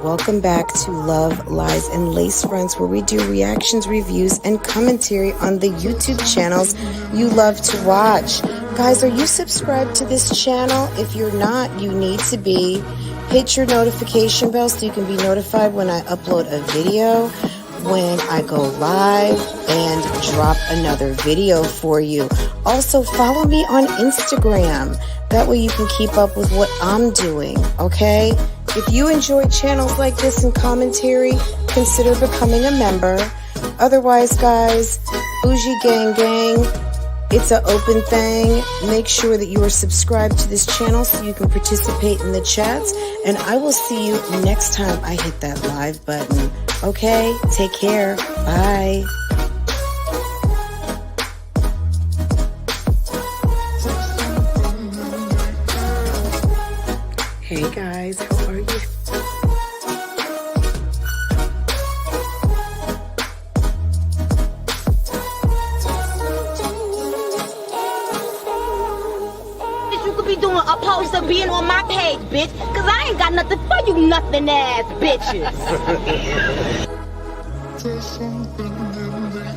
Welcome back to Love, Lies, and Lace Fronts, where we do reactions, reviews, and commentary on the YouTube channels you love to watch. Guys, are you subscribed to this channel? If you're not, you need to be. Hit your notification bell so you can be notified when I upload a video, when I go live, and drop another video for you. Also, follow me on Instagram. That way you can keep up with what I'm doing, okay? If you enjoy channels like this and commentary, consider becoming a member. Otherwise, guys, Bougie Gang Gang, it's an open thing. Make sure that you are subscribed to this channel so you can participate in the chats. And I will see you next time I hit that live button. Okay? Take care. Bye. Hey guys, how are you? You could be doing opposed to being on my page, bitch. Cause I ain't got nothing for you nothing ass bitches. There's something in the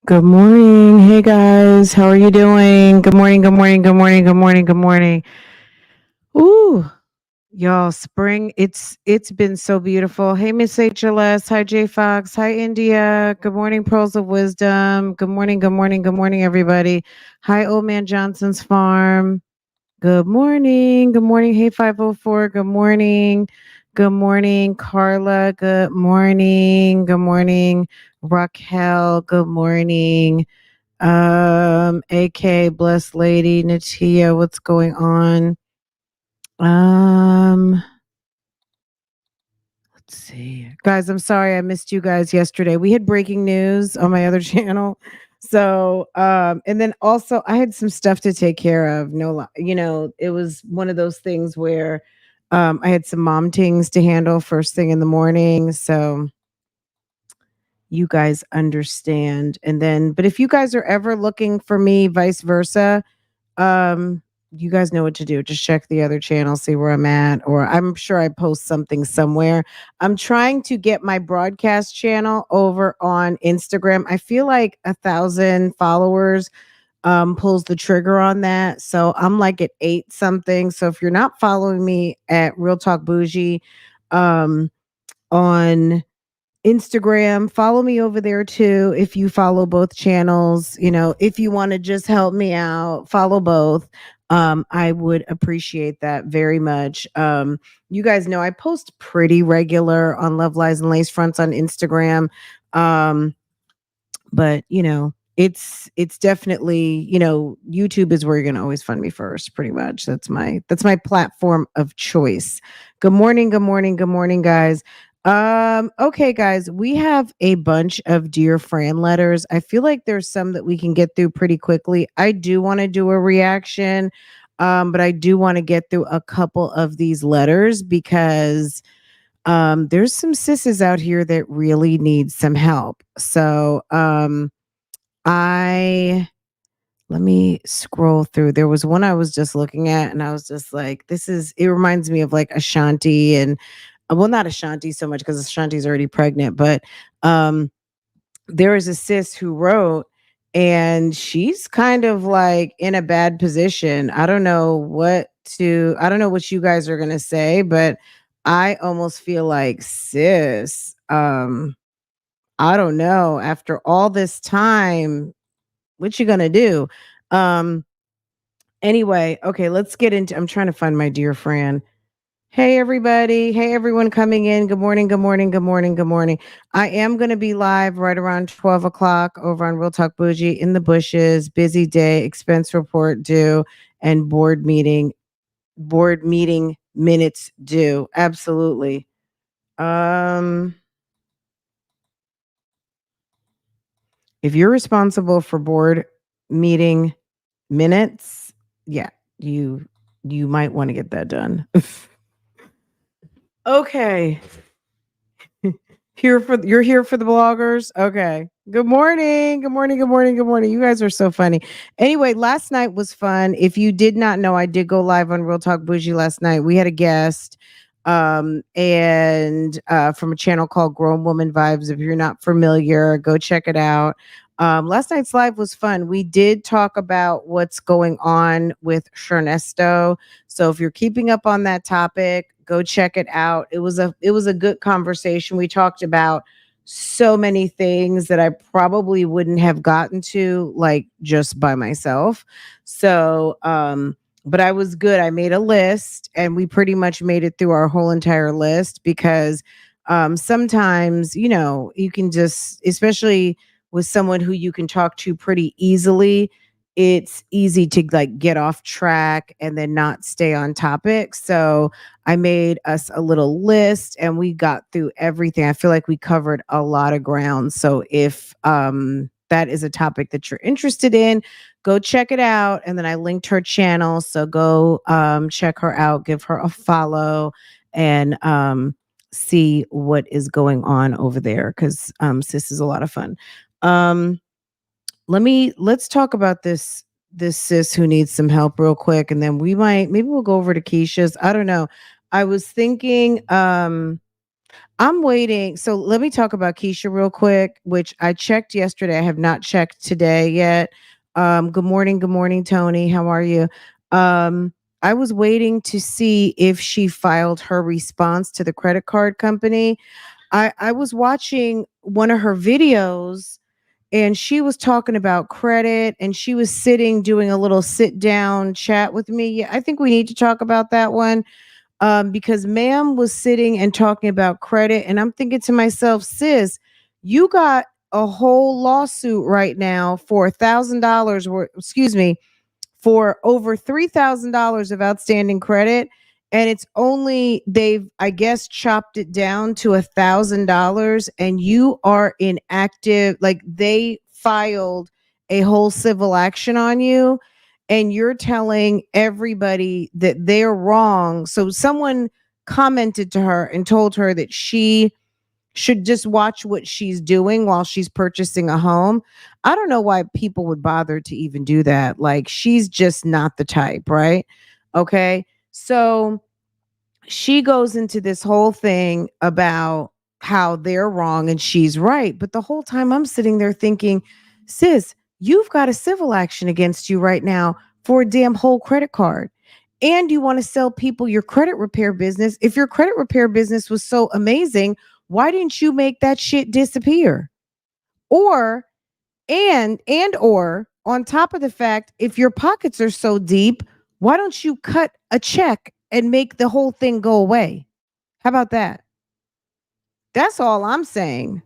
Good morning. Hey guys, how are you doing? Good morning, good morning, good morning, good morning, good morning. Ooh, y'all, spring. It's been so beautiful. Hey Miss HLS, hi J Fox, hi India. Good morning, Pearls of Wisdom. Good morning, good morning, good morning, everybody. Hi, Old Man Johnson's Farm. Good morning. Good morning. Hey 504. Good morning. Good morning, Carla. Good morning. Good morning, Raquel. Good morning. AK Blessed Lady Natia, what's going on? Let's see. Guys, I'm sorry I missed you guys yesterday. We had breaking news on my other channel. So, and then also I had some stuff to take care of. It was one of those things where I had some mom things to handle first thing in the morning. So you guys understand. And then, but if you guys are ever looking for me, vice versa, you guys know what to do. Just check the other channel, see where I'm at, or I'm sure I post something somewhere. I'm trying to get my broadcast channel over on Instagram. I feel like 1,000 followers pulls the trigger on that. So I'm like at 8 something. So if you're not following me at Real Talk Bougie on Instagram, follow me over there too. If you follow both channels, if you want to just help me out, follow both. I would appreciate that very much. You guys know I post pretty regular on Love, Lies, and Lace Fronts on Instagram. But it's definitely, YouTube is where you're gonna always find me first, pretty much. That's my platform of choice. Good morning, good morning, good morning, guys. Okay, guys, we have a bunch of Dear Fran letters. I feel like there's some that we can get through pretty quickly. I do want to do a reaction, but I do want to get through a couple of these letters because There's some sisses out here that really need some help. So I let me scroll through. There was one I was just looking at, and I was just like, this is, it reminds me of like Ashanti and, well, not Ashanti so much because Ashanti's already pregnant, but um, there is a sis who wrote, and she's kind of like in a bad position. I don't know what you guys are going to say, but I almost feel like, sis, I don't know. After all this time, what you going to do? Um, Anyway, okay, let's get into, I'm trying to find my dear Fran. Hey everybody. Hey everyone coming in. Good morning, good morning, good morning, good morning. I am gonna be live right around 12 o'clock over on Real Talk Bougie in the bushes. Busy day, expense report due, and board meeting minutes due. Absolutely. Um, if you're responsible for board meeting minutes, yeah, you you might want to get that done. Okay. You're here for the bloggers? Okay. Good morning. Good morning. Good morning. Good morning. You guys are so funny. Anyway, last night was fun. If you did not know, I did go live on Real Talk Bougie last night. We had a guest and from a channel called Grown Woman Vibes. If you're not familiar, go check it out. Last night's live was fun. We did talk about what's going on with Shernesto. So if you're keeping up on that topic, go check it out. It was a good conversation. We talked about so many things that I probably wouldn't have gotten to like just by myself. So but I was good. I made a list and we pretty much made it through our whole entire list because sometimes, you can just, especially with someone who you can talk to pretty easily, it's easy to like get off track and then not stay on topic. So I made us a little list and we got through everything. I feel like we covered a lot of ground. So if that is a topic that you're interested in, go check it out. And then I linked her channel. So go check her out, give her a follow, and see what is going on over there because sis is a lot of fun. Um, let's talk about this sis who needs some help real quick, and then maybe we'll go over to Keisha's. I don't know. I was thinking, I'm waiting. So let me talk about Keisha real quick, which I checked yesterday. I have not checked today yet. Good morning, Tony. How are you? Um, I was waiting to see if she filed her response to the credit card company. I was watching one of her videos and she was talking about credit and she was sitting doing a little sit down chat with me. Yeah, I think we need to talk about that one because ma'am was sitting and talking about credit, and I'm thinking to myself, sis, you got a whole lawsuit right now for $1,000 worth, excuse me, for over $3,000 of outstanding credit. And it's only, they've, I guess, chopped it down to $1,000, and you are in active, like they filed a whole civil action on you, and you're telling everybody that they're wrong. So someone commented to her and told her that she should just watch what she's doing while she's purchasing a home. I don't know why people would bother to even do that. Like, she's just not the type, right? Okay. So she goes into this whole thing about how they're wrong and she's right. But the whole time I'm sitting there thinking, sis, you've got a civil action against you right now for a damn whole credit card. And you want to sell people your credit repair business. If your credit repair business was so amazing, why didn't you make that shit disappear? Or, or on top of the fact, if your pockets are so deep, why don't you cut a check and make the whole thing go away? How about that? That's all I'm saying.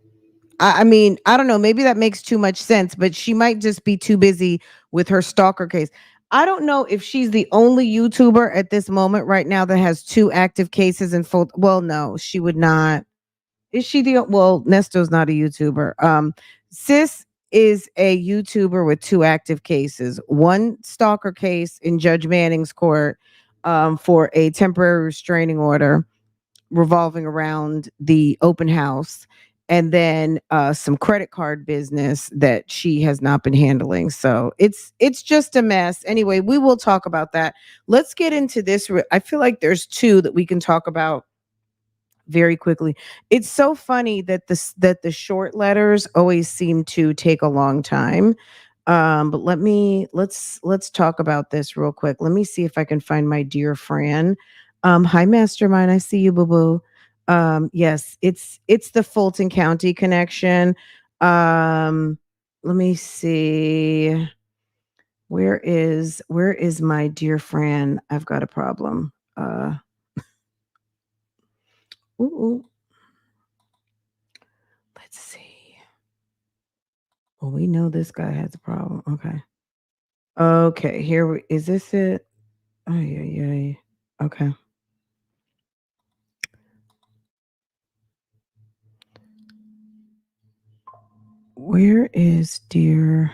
I mean, I don't know. Maybe that makes too much sense, but she might just be too busy with her stalker case. I don't know if she's the only YouTuber at this moment right now that has two active cases in full. Well, no, she would not. Is she the well, Nesto's not a YouTuber. Sis is a YouTuber with two active cases. One stalker case in Judge Manning's court for a temporary restraining order. revolving around the open house, and then some credit card business that she has not been handling. So it's just a mess. Anyway, we will talk about that. Let's get into this. I feel like there's two that we can talk about very quickly. It's so funny that the short letters always seem to take a long time. But let's talk about this real quick. Let me see if I can find my dear Fran. Hi Mastermind, I see you, boo boo. Yes, it's the Fulton County connection. Um, let me see. Where is my dear Fran? I've got a problem. Ooh, ooh. Let's see. Well, we know this guy has a problem. Okay. Okay. Is this it? Oh, yeah, yeah. Okay. Where is dear?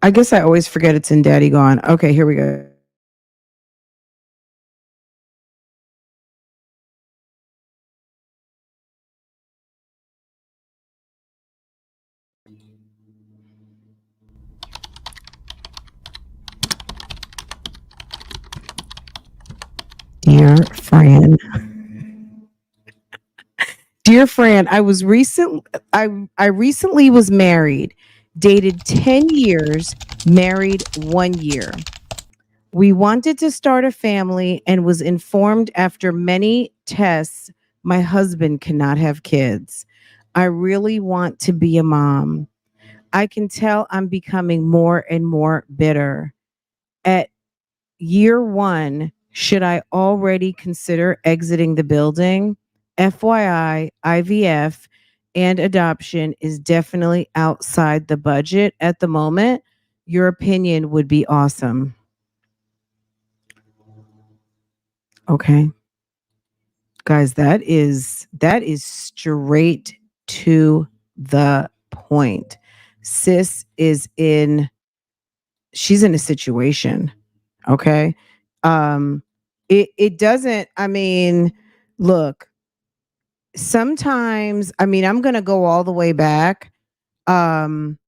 I guess I always forget it's in Daddy Gone. Okay, here we go. Dear Fran. Dear Fran, I recently was married, dated 10 years, married 1 year. We wanted to start a family and was informed after many tests my husband cannot have kids. I really want to be a mom. I can tell I'm becoming more and more bitter. At year 1, should I already consider exiting the building? FYI, IVF and adoption is definitely outside the budget at the moment. Your opinion would be awesome. Okay. Guys, that is straight to the point. Sis is in she's in a situation, okay? It doesn't, I mean, look, sometimes, I mean, I'm going to go all the way back. Um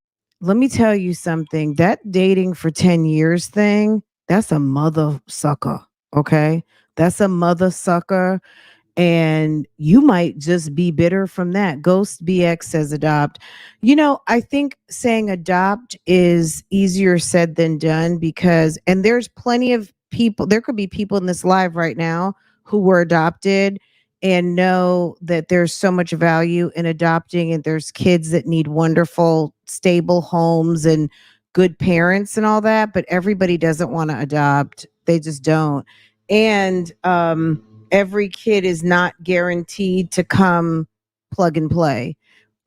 let me tell you something. That dating for 10 years thing, that's a mother sucker, okay? That's a mother sucker, and you might just be bitter from that. Ghost BX says adopt. I think saying adopt is easier said than done, because, and there's plenty of people, there could be people in this live right now who were adopted and know that there's so much value in adopting, and there's kids that need wonderful, stable homes and good parents and all that, but everybody doesn't want to adopt. They just don't. And every kid is not guaranteed to come plug and play.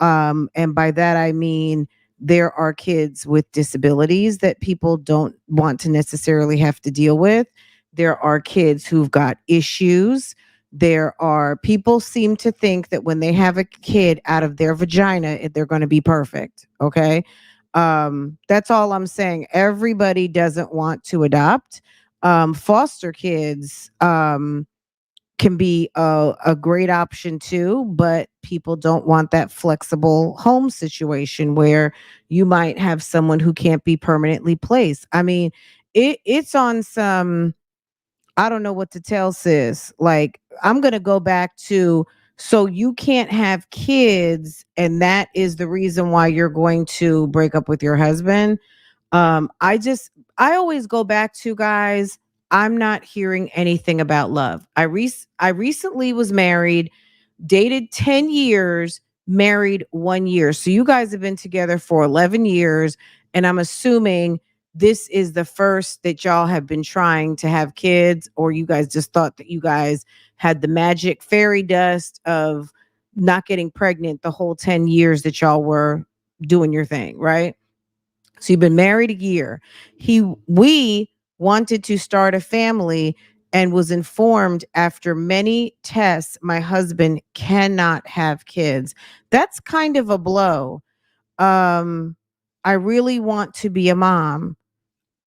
And by that, I mean, there are kids with disabilities that people don't want to necessarily have to deal with. There are kids who've got issues. There are people seem to think that when they have a kid out of their vagina, they're going to be perfect. Okay. That's all I'm saying. Everybody doesn't want to adopt. Foster kids, can be a great option too, but people don't want that flexible home situation where you might have someone who can't be permanently placed. I mean, it's on some, I don't know what to tell sis. Like, I'm going to go back to, so you can't have kids, and that is the reason why you're going to break up with your husband. I always go back to, guys, I'm not hearing anything about love. I recently was married, dated 10 years, married 1 year. So you guys have been together for 11 years, and I'm assuming this is the first that y'all have been trying to have kids, or you guys just thought that you guys had the magic fairy dust of not getting pregnant the whole 10 years that y'all were doing your thing, right? So you've been married a year. We wanted to start a family and was informed after many tests my husband cannot have kids. That's kind of a blow. Um I really want to be a mom.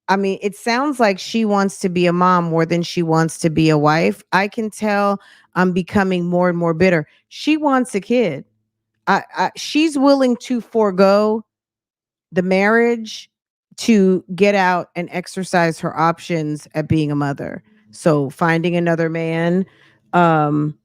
I mean, it sounds like she wants to be a mom more than she wants to be a wife. I can tell I'm becoming more and more bitter. She wants a kid. She's willing to forego the marriage to get out and exercise her options at being a mother. So finding another man, um,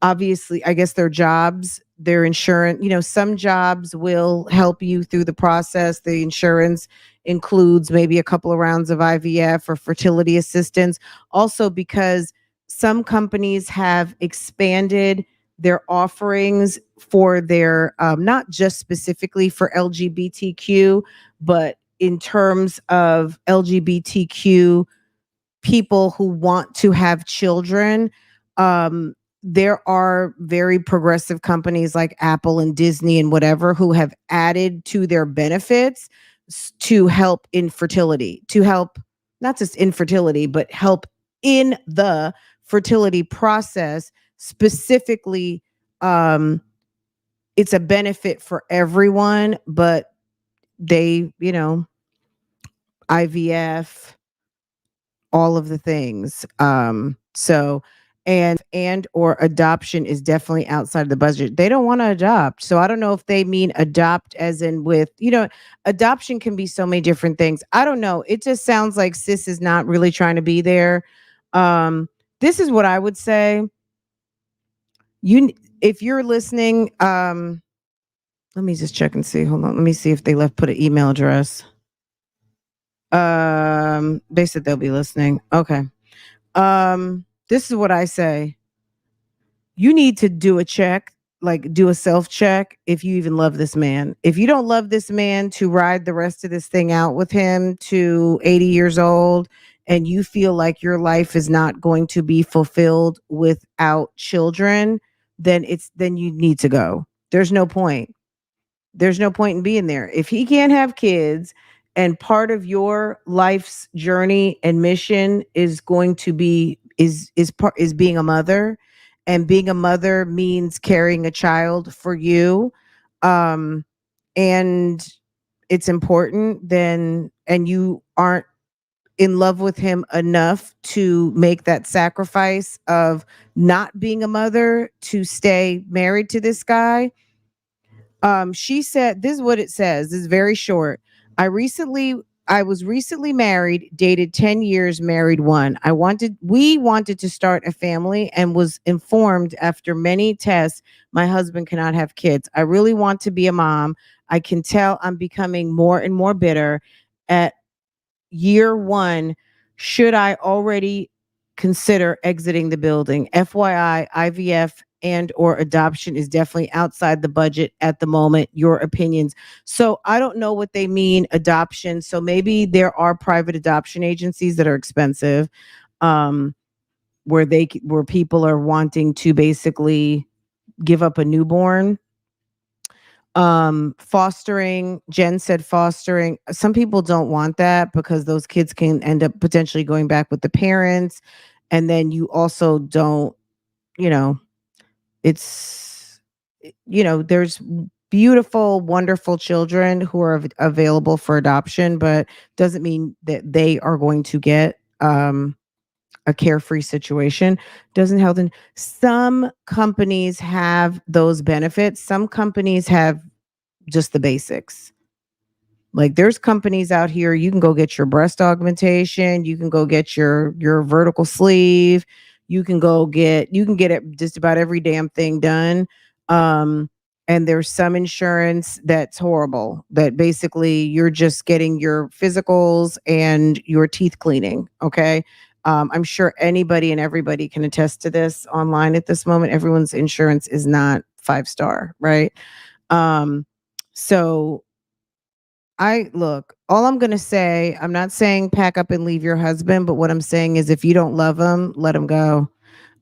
obviously, I guess their jobs, their insurance, some jobs will help you through the process. The insurance includes maybe a couple of rounds of IVF or fertility assistance. Also, because some companies have expanded their offerings for their, not just specifically for LGBTQ, but in terms of LGBTQ people who want to have children. Um, there are very progressive companies like Apple and Disney and whatever who have added to their benefits to help infertility, to help not just infertility, but help in the fertility process. Specifically, um, it's a benefit for everyone, but they, IVF, all of the things. So and or adoption is definitely outside of the budget. They don't want to adopt. So I don't know if they mean adopt as in with, adoption can be so many different things. I don't know. It just sounds like sis is not really trying to be there. This is what I would say. If you're listening, let me just check and see. Hold on. Let me see if they put an email address. They said they'll be listening. Okay. This is what I say. You need to do a check, like do a self check if you even love this man. If you don't love this man to ride the rest of this thing out with him to 80 years old and you feel like your life is not going to be fulfilled without children, then you need to go. There's no point. There's no point in being there. If he can't have kids and part of your life's journey and mission is going to be is being a mother, and being a mother means carrying a child for you, um and it's important, then and you aren't in love with him enough to make that sacrifice of not being a mother to stay married to this guy. She said, this is what it says. This is very short. I was recently married, dated 10 years, married one. We wanted to start a family and was informed after many tests my husband cannot have kids. I really want to be a mom. I can tell I'm becoming more and more bitter. At year one, should I already consider exiting the building? FYI, IVF and or adoption is definitely outside the budget at the moment. Your opinions. So I don't know what they mean adoption. So maybe there are private adoption agencies that are expensive, um, where people are wanting to basically give up a newborn. Fostering, Jen said fostering. Some people don't want that because those kids can end up potentially going back with the parents. And then you also don't, you know, it's, there's beautiful, wonderful children who are available for adoption, but doesn't mean that they are going to get a carefree situation. Doesn't help them. Some companies have those benefits. Some companies have just the basics. Like there's companies out here, you can go get your breast augmentation, you can go get your vertical sleeve, you can get it just about every damn thing done. Um and there's some insurance that's horrible, that basically you're just getting your physicals and your teeth cleaning, okay? I'm sure anybody and everybody can attest to this online at this moment. Everyone's insurance is not 5-star, right? Um so I look, all I'm going to say, I'm not saying pack up and leave your husband, but what I'm saying is if you don't love him, let him go.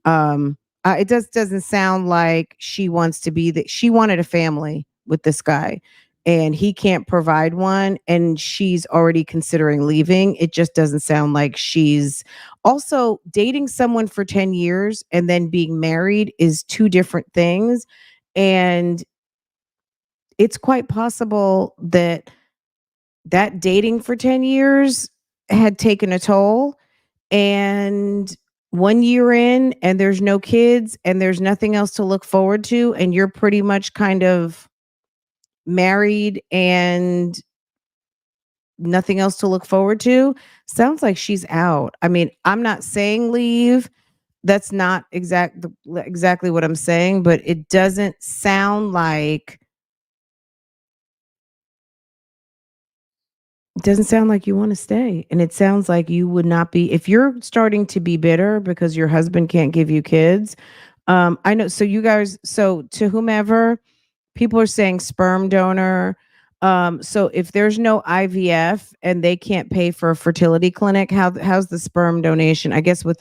Um it just doesn't sound like she wants to be that. She wanted a family with this guy and he can't provide one and she's already considering leaving. It just doesn't sound like she's also dating someone for 10 years and then being married is two different things. And it's quite possible that dating for 10 years had taken a toll, and 1 year in and there's no kids and there's nothing else to look forward to, and you're pretty much kind of married and nothing else to look forward to, sounds like she's out. I mean, I'm not saying leave. That's not exactly what I'm saying, but it doesn't sound like you want to stay. And it sounds like you would not be, if you're starting to be bitter because your husband can't give you kids. I know. So you guys, so to whomever, people are saying sperm donor. So if there's no IVF and they can't pay for a fertility clinic, how's the sperm donation? I guess with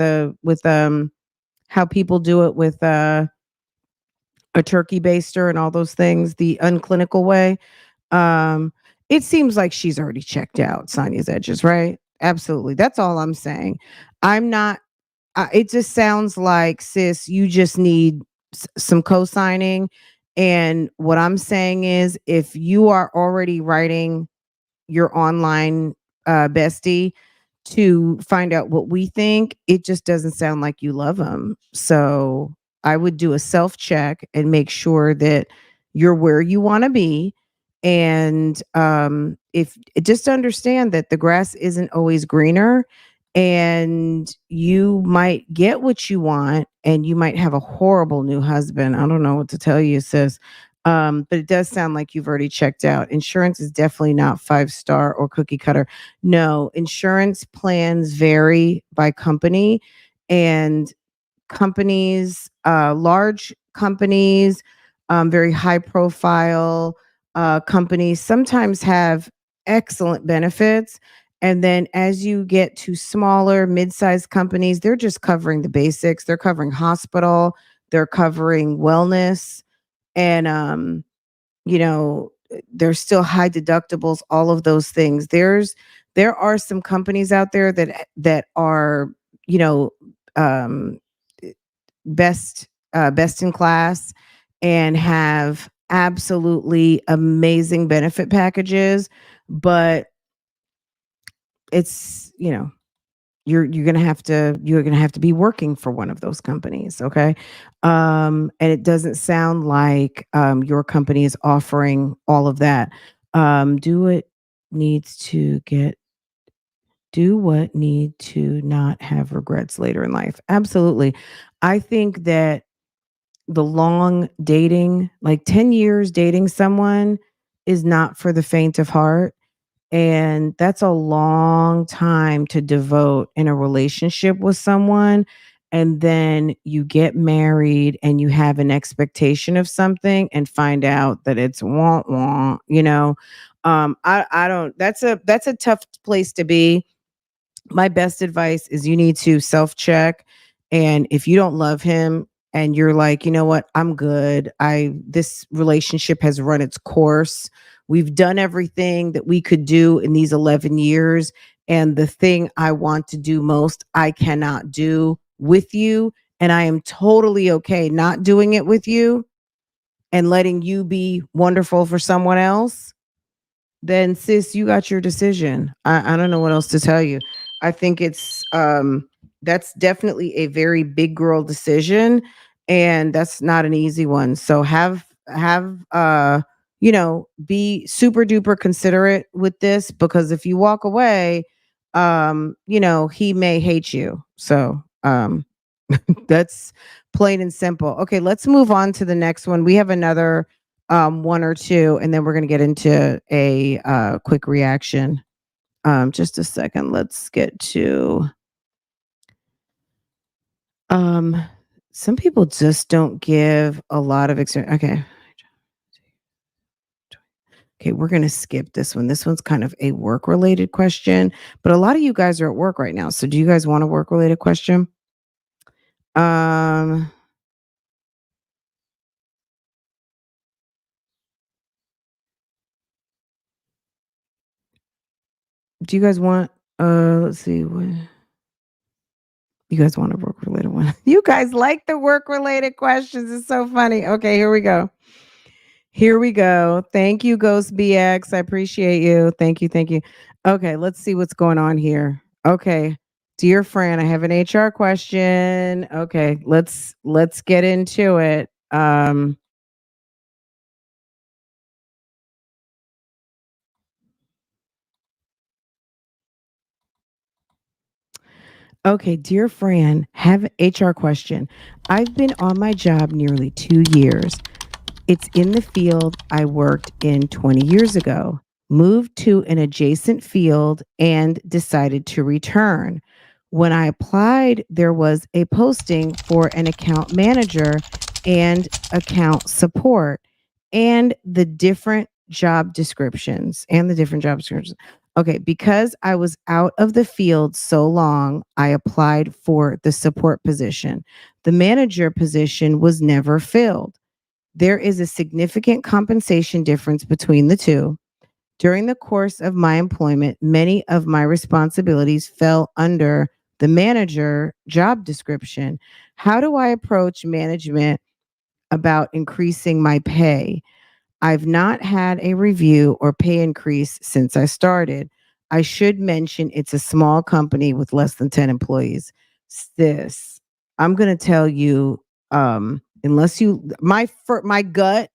how people do it with a turkey baster and all those things, the unclinical way. Um, it seems like she's already checked out Sonia's edges, right? Absolutely. That's all I'm saying. I'm not it just sounds like, sis, you just need some co-signing. And what I'm saying is, if you are already writing your online bestie to find out what we think, it just doesn't sound like you love him. So I would do a self check and make sure that you're where you want to be. And if just understand that the grass isn't always greener, and you might get what you want, and you might have a horrible new husband. I don't know what to tell you, sis. But it does sound like you've already checked out. Insurance is definitely not 5-star or cookie cutter. No, insurance plans vary by company, and companies, large companies, very high profile companies sometimes have excellent benefits. And then as you get to smaller, mid-sized companies, they're just covering the basics. They're covering hospital, they're covering wellness, and there's still high deductibles, all of those things. There are some companies out there that are, you know, um best in class, and have absolutely amazing benefit packages, but it's, you're gonna have to be working for one of those companies, okay? And it doesn't sound like your company is offering all of that. Do what needs to get do what need to not have regrets later in life. Absolutely. I think that the long dating, like 10 years dating someone, is not for the faint of heart. And that's a long time to devote in a relationship with someone. And then you get married and you have an expectation of something and find out that it's wah wah, I don't, that's a tough place to be. My best advice is you need to self check. And if you don't love him and you're like, you know what, I'm good. This relationship has run its course. We've done everything that we could do in these 11 years. And the thing I want to do most, I cannot do with you. And I am totally okay not doing it with you and letting you be wonderful for someone else. Then, sis, you got your decision. I don't know what else to tell you. I think that's definitely a very big girl decision, and that's not an easy one. So be super duper considerate with this, because if you walk away, he may hate you. So that's plain and simple. Okay, let's move on to the next one. We have another one or two, and then we're going to get into a quick reaction. Just a second. Let's get to um some people just don't give a lot of experience. Okay. Okay, we're going to skip this one. This one's kind of a work related question, but a lot of you guys are at work right now. So do you guys want a work related question? Um do you guys want let's see what you guys want a work related one. You guys like the work related questions. It's so funny. Okay, here we go. Here we go. Thank you, Ghost BX. I appreciate you. Thank you. Thank you. Okay, let's see what's going on here. Okay. Dear friend, I have an HR question. Okay, let's get into it. Okay, dear Fran, have an HR question. I've been on my job nearly 2 years. It's in the field I worked in 20 years ago. Moved to an adjacent field and decided to return. When I applied, there was a posting for an account manager and account support and the different job descriptions. Okay, because I was out of the field so long, I applied for the support position. The manager position was never filled. There is a significant compensation difference between the two. During the course of my employment, many of my responsibilities fell under the manager job description. How do I approach management about increasing my pay? I've not had a review or pay increase since I started. I should mention it's a small company with less than 10 employees. Sis, I'm going to tell you, unless you, my gut,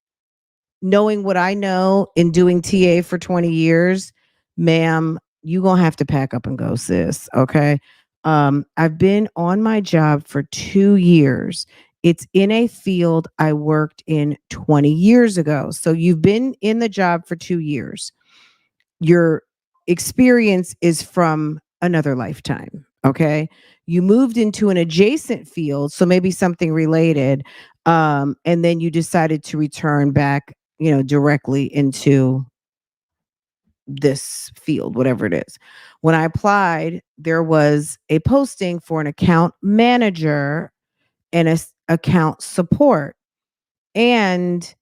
knowing what I know in doing TA for 20 years, ma'am, you going to have to pack up and go, sis. Okay. I've been on my job for 2 years. It's in a field I worked in 20 years ago. So you've been in the job for 2 years. Your experience is from another lifetime. Okay. You moved into an adjacent field, so maybe something related. And then you decided to return back, directly into this field, whatever it is. When I applied, there was a posting for an account manager and account support. And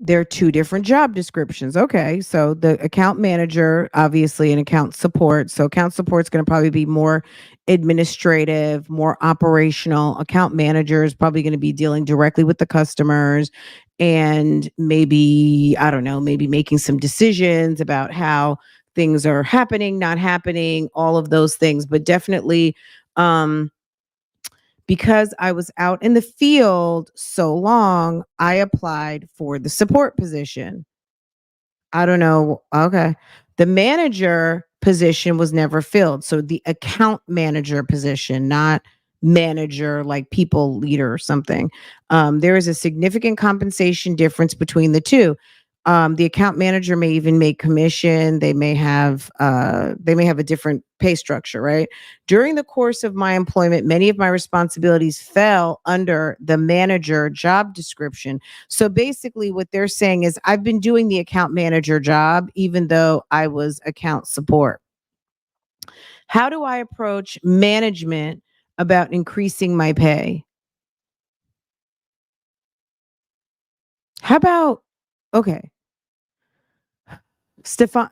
they're two different job descriptions. Okay. So the account manager, obviously, and account support. So account support is going to probably be more administrative, more operational. Account manager is probably going to be dealing directly with the customers and maybe, I don't know, maybe making some decisions about how things are happening, not happening, all of those things. But definitely, um, because I was out in the field so long, I applied for the support position. I don't know. Okay. The manager position was never filled. So the account manager position, not manager like people leader or something. There is a significant compensation difference between the two. The account manager may even make commission. They may have a different pay structure, right? During the course of my employment, many of my responsibilities fell under the manager job description. So basically, what they're saying is, I've been doing the account manager job, even though I was account support. How do I approach management about increasing my pay? How about, okay,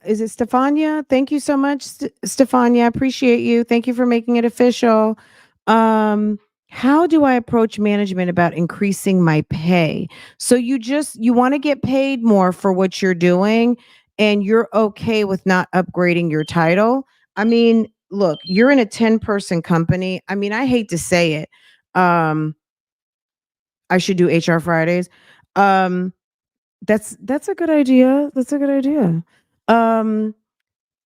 is it Stefania? Thank you so much, Stefania. I appreciate you. Thank you for making it official. Um, how do I approach management about increasing my pay? So you want to get paid more for what you're doing and you're okay with not upgrading your title. I mean, look, you're in a 10-person company. I mean, I hate to say it. Um, I should do HR Fridays. Um, that's a good idea. That's a good idea. Um,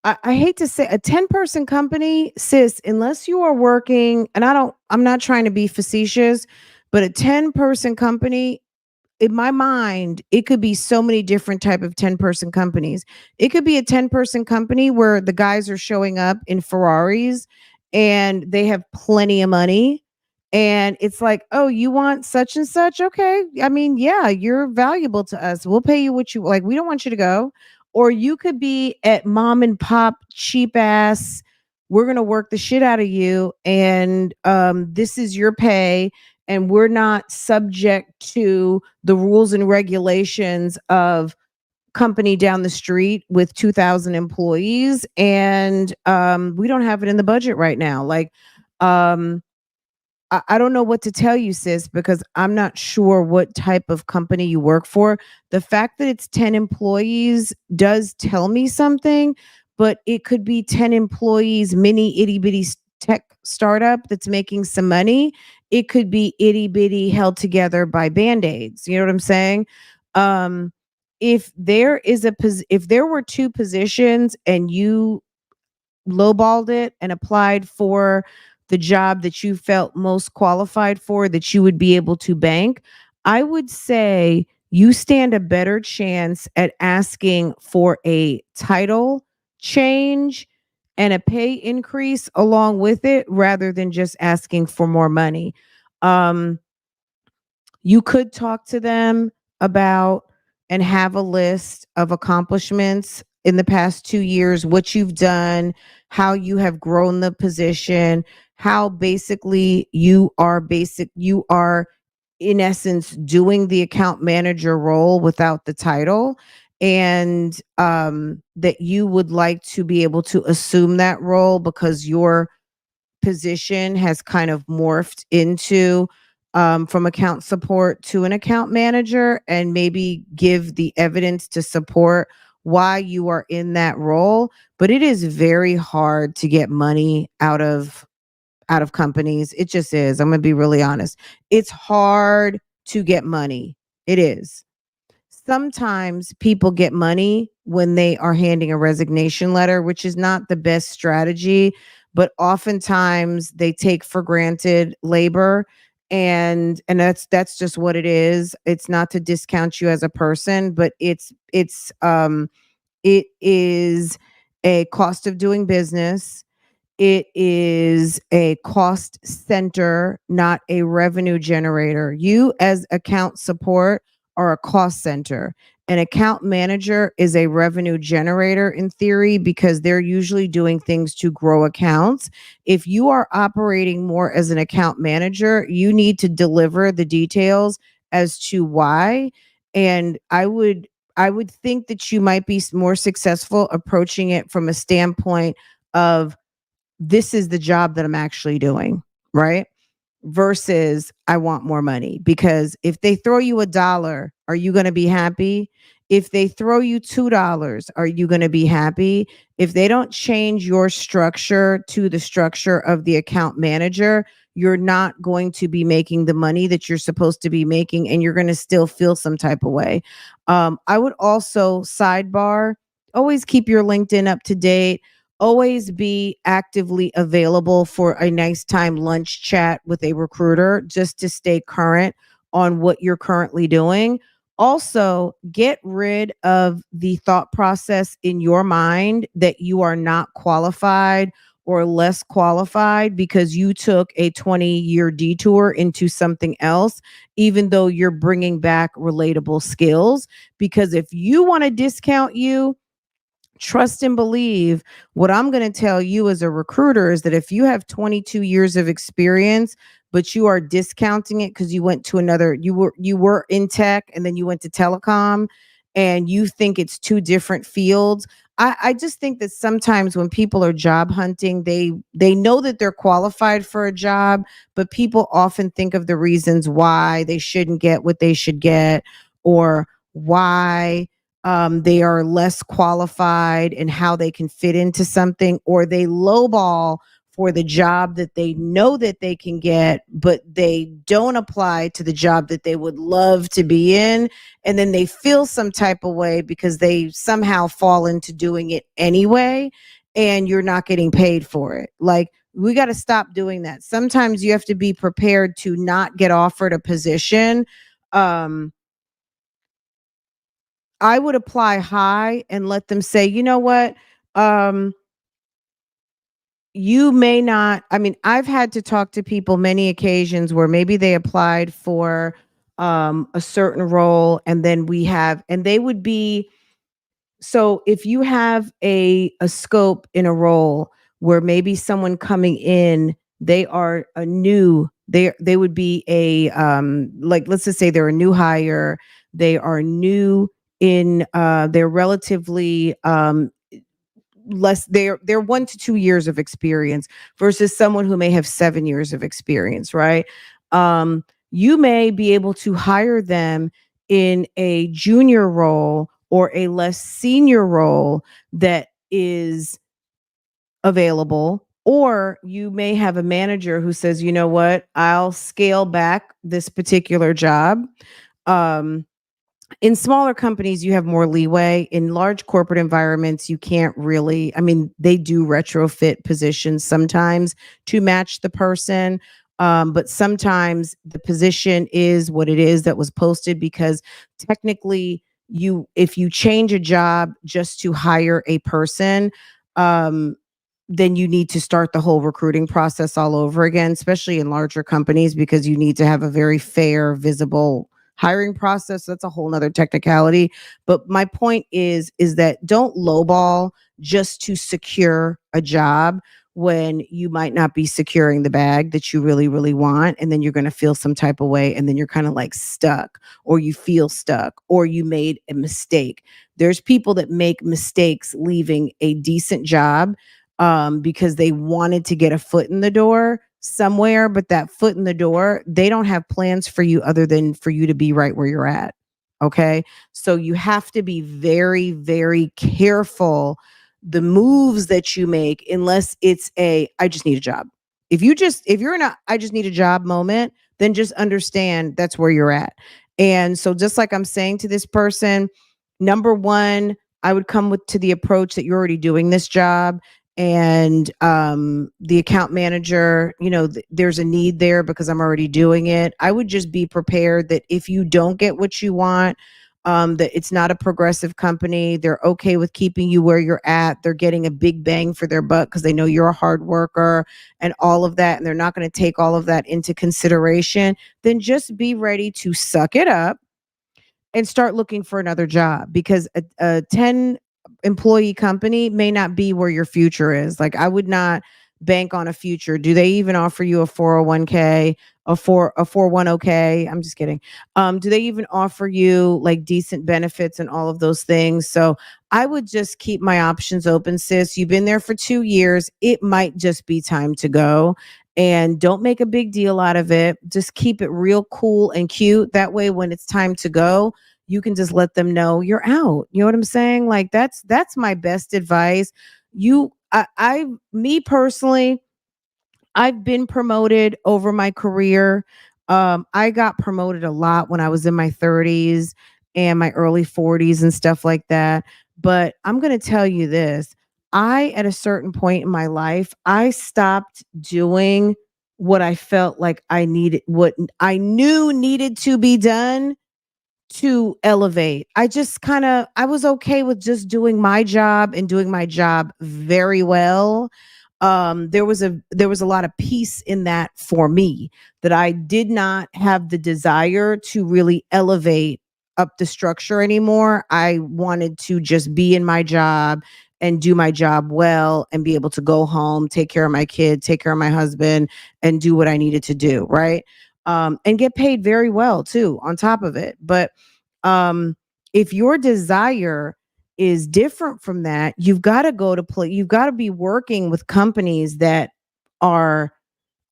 I hate to say a 10-person company, sis, unless you are working, and I'm not trying to be facetious, but a 10-person company, in my mind, it could be so many different type of 10-person companies. It could be a 10-person company where the guys are showing up in Ferraris and they have plenty of money. And it's like, oh, you want such and such? Okay. I mean, yeah, you're valuable to us. We'll pay you what you like. We don't want you to go. Or you could be at mom and pop cheap ass. We're gonna work the shit out of you, and this is your pay, and we're not subject to the rules and regulations of company down the street with 2,000 employees, and we don't have it in the budget right now. Like, um, I don't know what to tell you, sis, because I'm not sure what type of company you work for. The fact that it's 10 employees does tell me something, but it could be 10 employees, mini itty bitty tech startup that's making some money. It could be itty bitty held together by band-aids. You know what I'm saying? Um, if there is if there were two positions and you lowballed it and applied for the job that you felt most qualified for, that you would be able to bank, I would say you stand a better chance at asking for a title change and a pay increase along with it rather than just asking for more money. Um, you could talk to them about and have a list of accomplishments in the past 2 years, what you've done, how you have grown the position, how basically you are in essence doing the account manager role without the title, and that you would like to be able to assume that role because your position has kind of morphed into from account support to an account manager, and maybe give the evidence to support why you are in that role. But it is very hard to get money out of companies. It just is. I'm going to be really honest. It's hard to get money. It is. Sometimes people get money when they are handing a resignation letter, which is not the best strategy, but oftentimes they take for granted labor, and that's just what it is. It's not to discount you as a person, but it is a cost of doing business. It is a cost center, not a revenue generator. You, as account support, are a cost center. An account manager is a revenue generator in theory because they're usually doing things to grow accounts. If you are operating more as an account manager, you need to deliver the details as to why. And I would think that you might be more successful approaching it from a standpoint of, this is the job that I'm actually doing, right? Versus I want more money. Because if they throw you $1, are you going to be happy? If they throw you $2, are you going to be happy? If they don't change your structure to the structure of the account manager, you're not going to be making the money that you're supposed to be making, and you're going to still feel some type of way. I would also sidebar, always keep your LinkedIn up to date. Always be actively available for a nice time lunch chat with a recruiter just to stay current on what you're currently doing. Also, get rid of the thought process in your mind that you are not qualified or less qualified because you took a 20-year detour into something else, even though you're bringing back relatable skills. Because if you want to discount you, trust and believe, what I'm going to tell you as a recruiter is that if you have 22 years of experience, but you are discounting it because you went to another, you were in tech and then you went to telecom, and you think it's two different fields. I just think that sometimes when people are job hunting, they know that they're qualified for a job, but people often think of the reasons why they shouldn't get what they should get, or why they are less qualified and how they can fit into something, or they lowball for the job that they know that they can get, but they don't apply to the job that they would love to be in. And then they feel some type of way because they somehow fall into doing it anyway, and you're not getting paid for it. Like, we got to stop doing that. Sometimes you have to be prepared to not get offered a position. Um, I would apply high and let them say, you know what? Um, you may not, I mean, I've had to talk to people many occasions where maybe they applied for a certain role, and then and they would be, so if you have a scope in a role where maybe someone coming in, they are a new, they would be a like, let's just say they're a new hire, they are new in they're relatively less, they're 1 to 2 years of experience versus someone who may have 7 years of experience, right? You may be able to hire them in a junior role or a less senior role that is available, or you may have a manager who says, you know what, I'll scale back this particular job. Um, in smaller companies, you have more leeway. In large corporate environments, you can't really, I mean, they do retrofit positions sometimes to match the person. But sometimes the position is what it is that was posted, because technically if you change a job just to hire a person, um, then you need to start the whole recruiting process all over again, especially in larger companies, because you need to have a very fair, visible hiring process. That's a whole nother technicality. But my point is that don't lowball just to secure a job when you might not be securing the bag that you really, really want. And then you're going to feel some type of way. And then you're kind of like stuck, or you feel stuck, or you made a mistake. There's people that make mistakes leaving a decent job because they wanted to get a foot in the door somewhere, but that foot in the door, they don't have plans for you other than for you to be right where you're at. Okay. So you have to be very, very careful the moves that you make, unless it's I just need a job. If you're in a I just need a job moment, then just understand that's where you're at. And so, just like I'm saying to this person, number one, I would come to the approach that you're already doing this job, and the account manager, there's a need there because I'm already doing it. I would just be prepared that if you don't get what you want, that it's not a progressive company. They're okay with keeping you where you're at. They're getting a big bang for their buck because they know you're a hard worker and all of that, and they're not going to take all of that into consideration. Then just be ready to suck it up and start looking for another job, because a 10 employee company may not be where your future is. Like, I would not bank on a future. Do they even offer you a 401k, a 410k? I'm just kidding. Do they even offer you like decent benefits and all of those things? So I would just keep my options open, sis. You've been there for 2 years. It might just be time to go. And don't make a big deal out of it. Just keep it real cool and cute. That way, when it's time to go, you can just let them know you're out. You know what I'm saying? Like, that's my best advice. Me personally, I've been promoted over my career. I got promoted a lot when I was in my 30s and my early 40s and stuff like that. But I'm going to tell you this. At a certain point in my life, I stopped doing what I felt like I needed, what I knew needed to be done to elevate. I was okay with just doing my job and doing my job very well. There was a lot of peace in that for me, that I did not have the desire to really elevate up the structure anymore. I wanted to just be in my job and do my job well and be able to go home, take care of my kid, take care of my husband, and do what I needed to do, right? And get paid very well too on top of it. But um, if your desire is different from that, you've got to go to play. You've got to be working with companies that are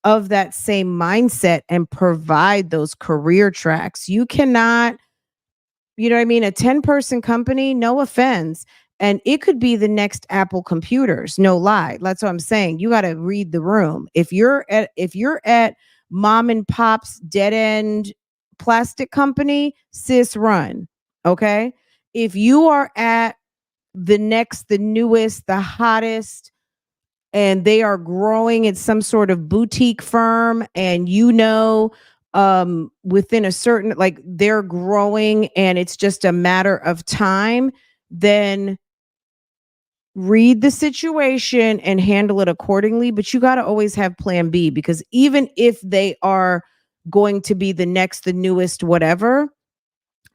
of that same mindset and provide those career tracks. You cannot, you know what I mean? A 10-person company, no offense. And it could be the next Apple computers, no lie. That's what I'm saying. You got to read the room. If you're at mom and pop's dead end plastic company, sis, run. Okay. If you are at the newest, the hottest, and they are growing at some sort of boutique firm, and within a certain, like, they're growing and it's just a matter of time, then read the situation and handle it accordingly. But you got to always have plan B, because even if they are going to be the newest, whatever,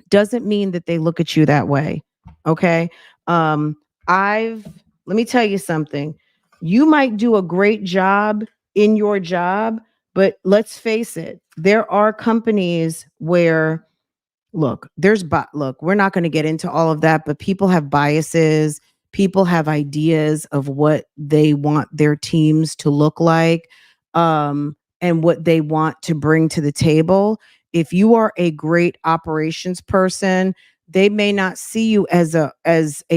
doesn't mean that they look at you that way. Okay. Um, Let me tell you something. You might do a great job in your job, but let's face it, there are companies where, look, we're not going to get into all of that, but people have biases. People have ideas of what they want their teams to look like, and what they want to bring to the table. If you are a great operations person, they may not see you as a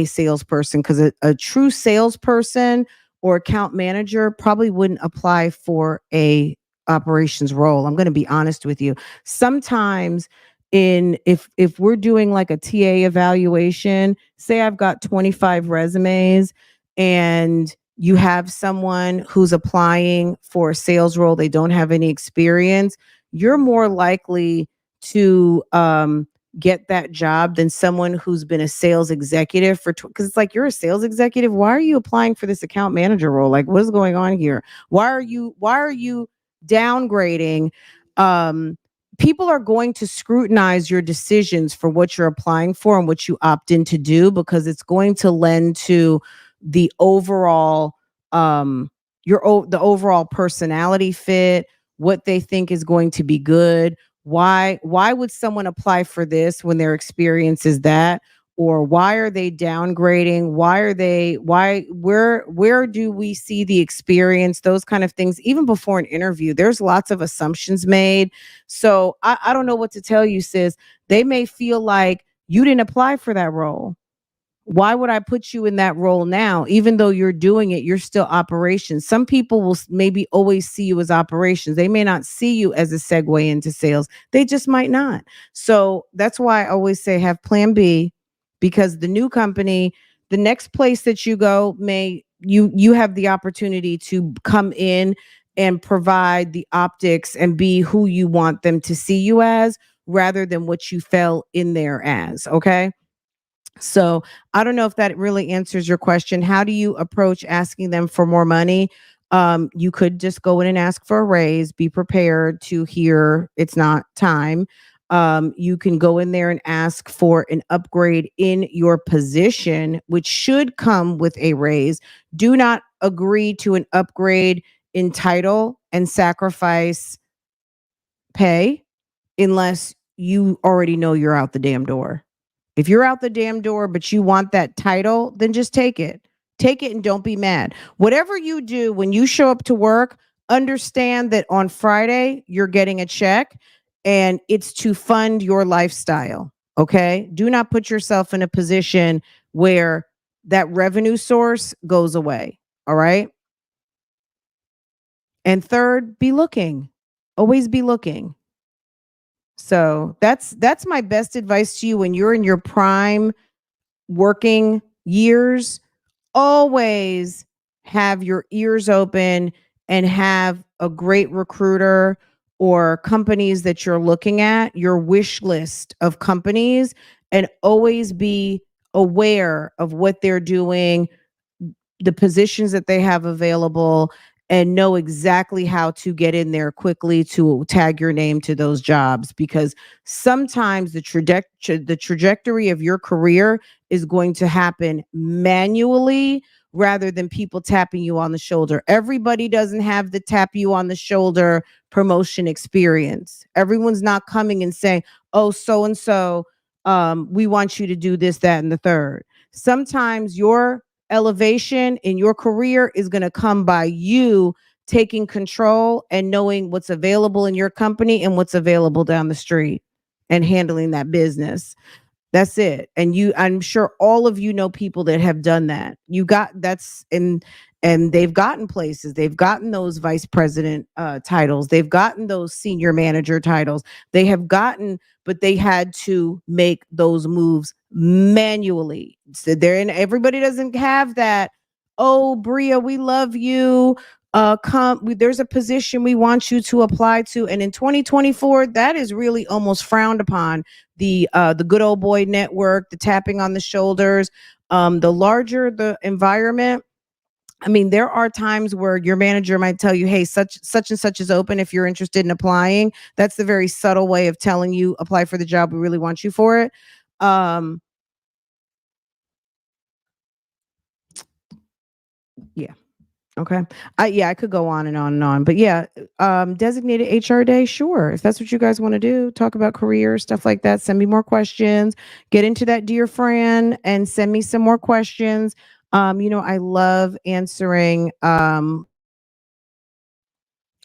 salesperson, because a true salesperson or account manager probably wouldn't apply for a operations role. I'm going to be honest with you. Sometimes in if we're doing like a TA evaluation, say I've got 25 resumes and you have someone who's applying for a sales role, they don't have any experience, you're more likely to get that job than someone who's been a sales executive for, because it's like, you're a sales executive, why are you applying for this account manager role? Like, what's going on here? Why are you downgrading? People are going to scrutinize your decisions for what you're applying for and what you opt in to do, because it's going to lend to the overall the overall personality fit, what they think is going to be good. Why would someone apply for this when their experience is that? Or why are they downgrading? Where do we see the experience? Those kind of things. Even before an interview, there's lots of assumptions made. So I don't know what to tell you, sis. They may feel like you didn't apply for that role. Why would I put you in that role now? Even though you're doing it, you're still operations. Some people will maybe always see you as operations. They may not see you as a segue into sales. They just might not. So that's why I always say have plan B, because the new company, the next place that you go, you have the opportunity to come in and provide the optics and be who you want them to see you as, rather than what you fell in there as. Okay. So I don't know if that really answers your question. How do you approach asking them for more money? You could just go in and ask for a raise. Be prepared to hear it's not time. You can go in there and ask for an upgrade in your position, which should come with a raise. Do not agree to an upgrade in title and sacrifice pay unless you already know you're out the damn door. If you're out the damn door, but you want that title, then just take it. Take it and don't be mad. Whatever you do when you show up to work, understand that on Friday, you're getting a check and it's to fund your lifestyle. Okay. Do not put yourself in a position where that revenue source goes away. All right. And third, be looking. Always be looking. So that's my best advice to you when you're in your prime working years. Always have your ears open and have a great recruiter or companies that you're looking at, your wish list of companies, and always be aware of what they're doing, the positions that they have available, and know exactly how to get in there quickly to tag your name to those jobs, because sometimes the trajectory of your career is going to happen manually rather than people tapping you on the shoulder. Everybody doesn't have the tap you on the shoulder promotion experience. Everyone's not coming and saying, "Oh, so and so, we want you to do this, that, and the third." Sometimes your elevation in your career is going to come by you taking control and knowing what's available in your company and what's available down the street and handling that business. That's it. And I'm sure all of you know people that have done that. You got that's and they've gotten places. They've gotten those vice president titles. They've gotten those senior manager titles. They have gotten, but they had to make those moves manually. So there, and everybody doesn't have that. Oh, Bria, we love you. There's a position we want you to apply to, and in 2024, that is really almost frowned upon. The good old boy network, the tapping on the shoulders, the larger the environment. I mean, there are times where your manager might tell you, "Hey, such and such is open if you're interested in applying." That's the very subtle way of telling you, "Apply for the job. We really want you for it." Um, yeah. Okay. Yeah, I could go on and on and on. But yeah, designated HR day, sure. If that's what you guys want to do, talk about career, stuff like that, send me more questions. Get into that dear friend and send me some more questions. I love answering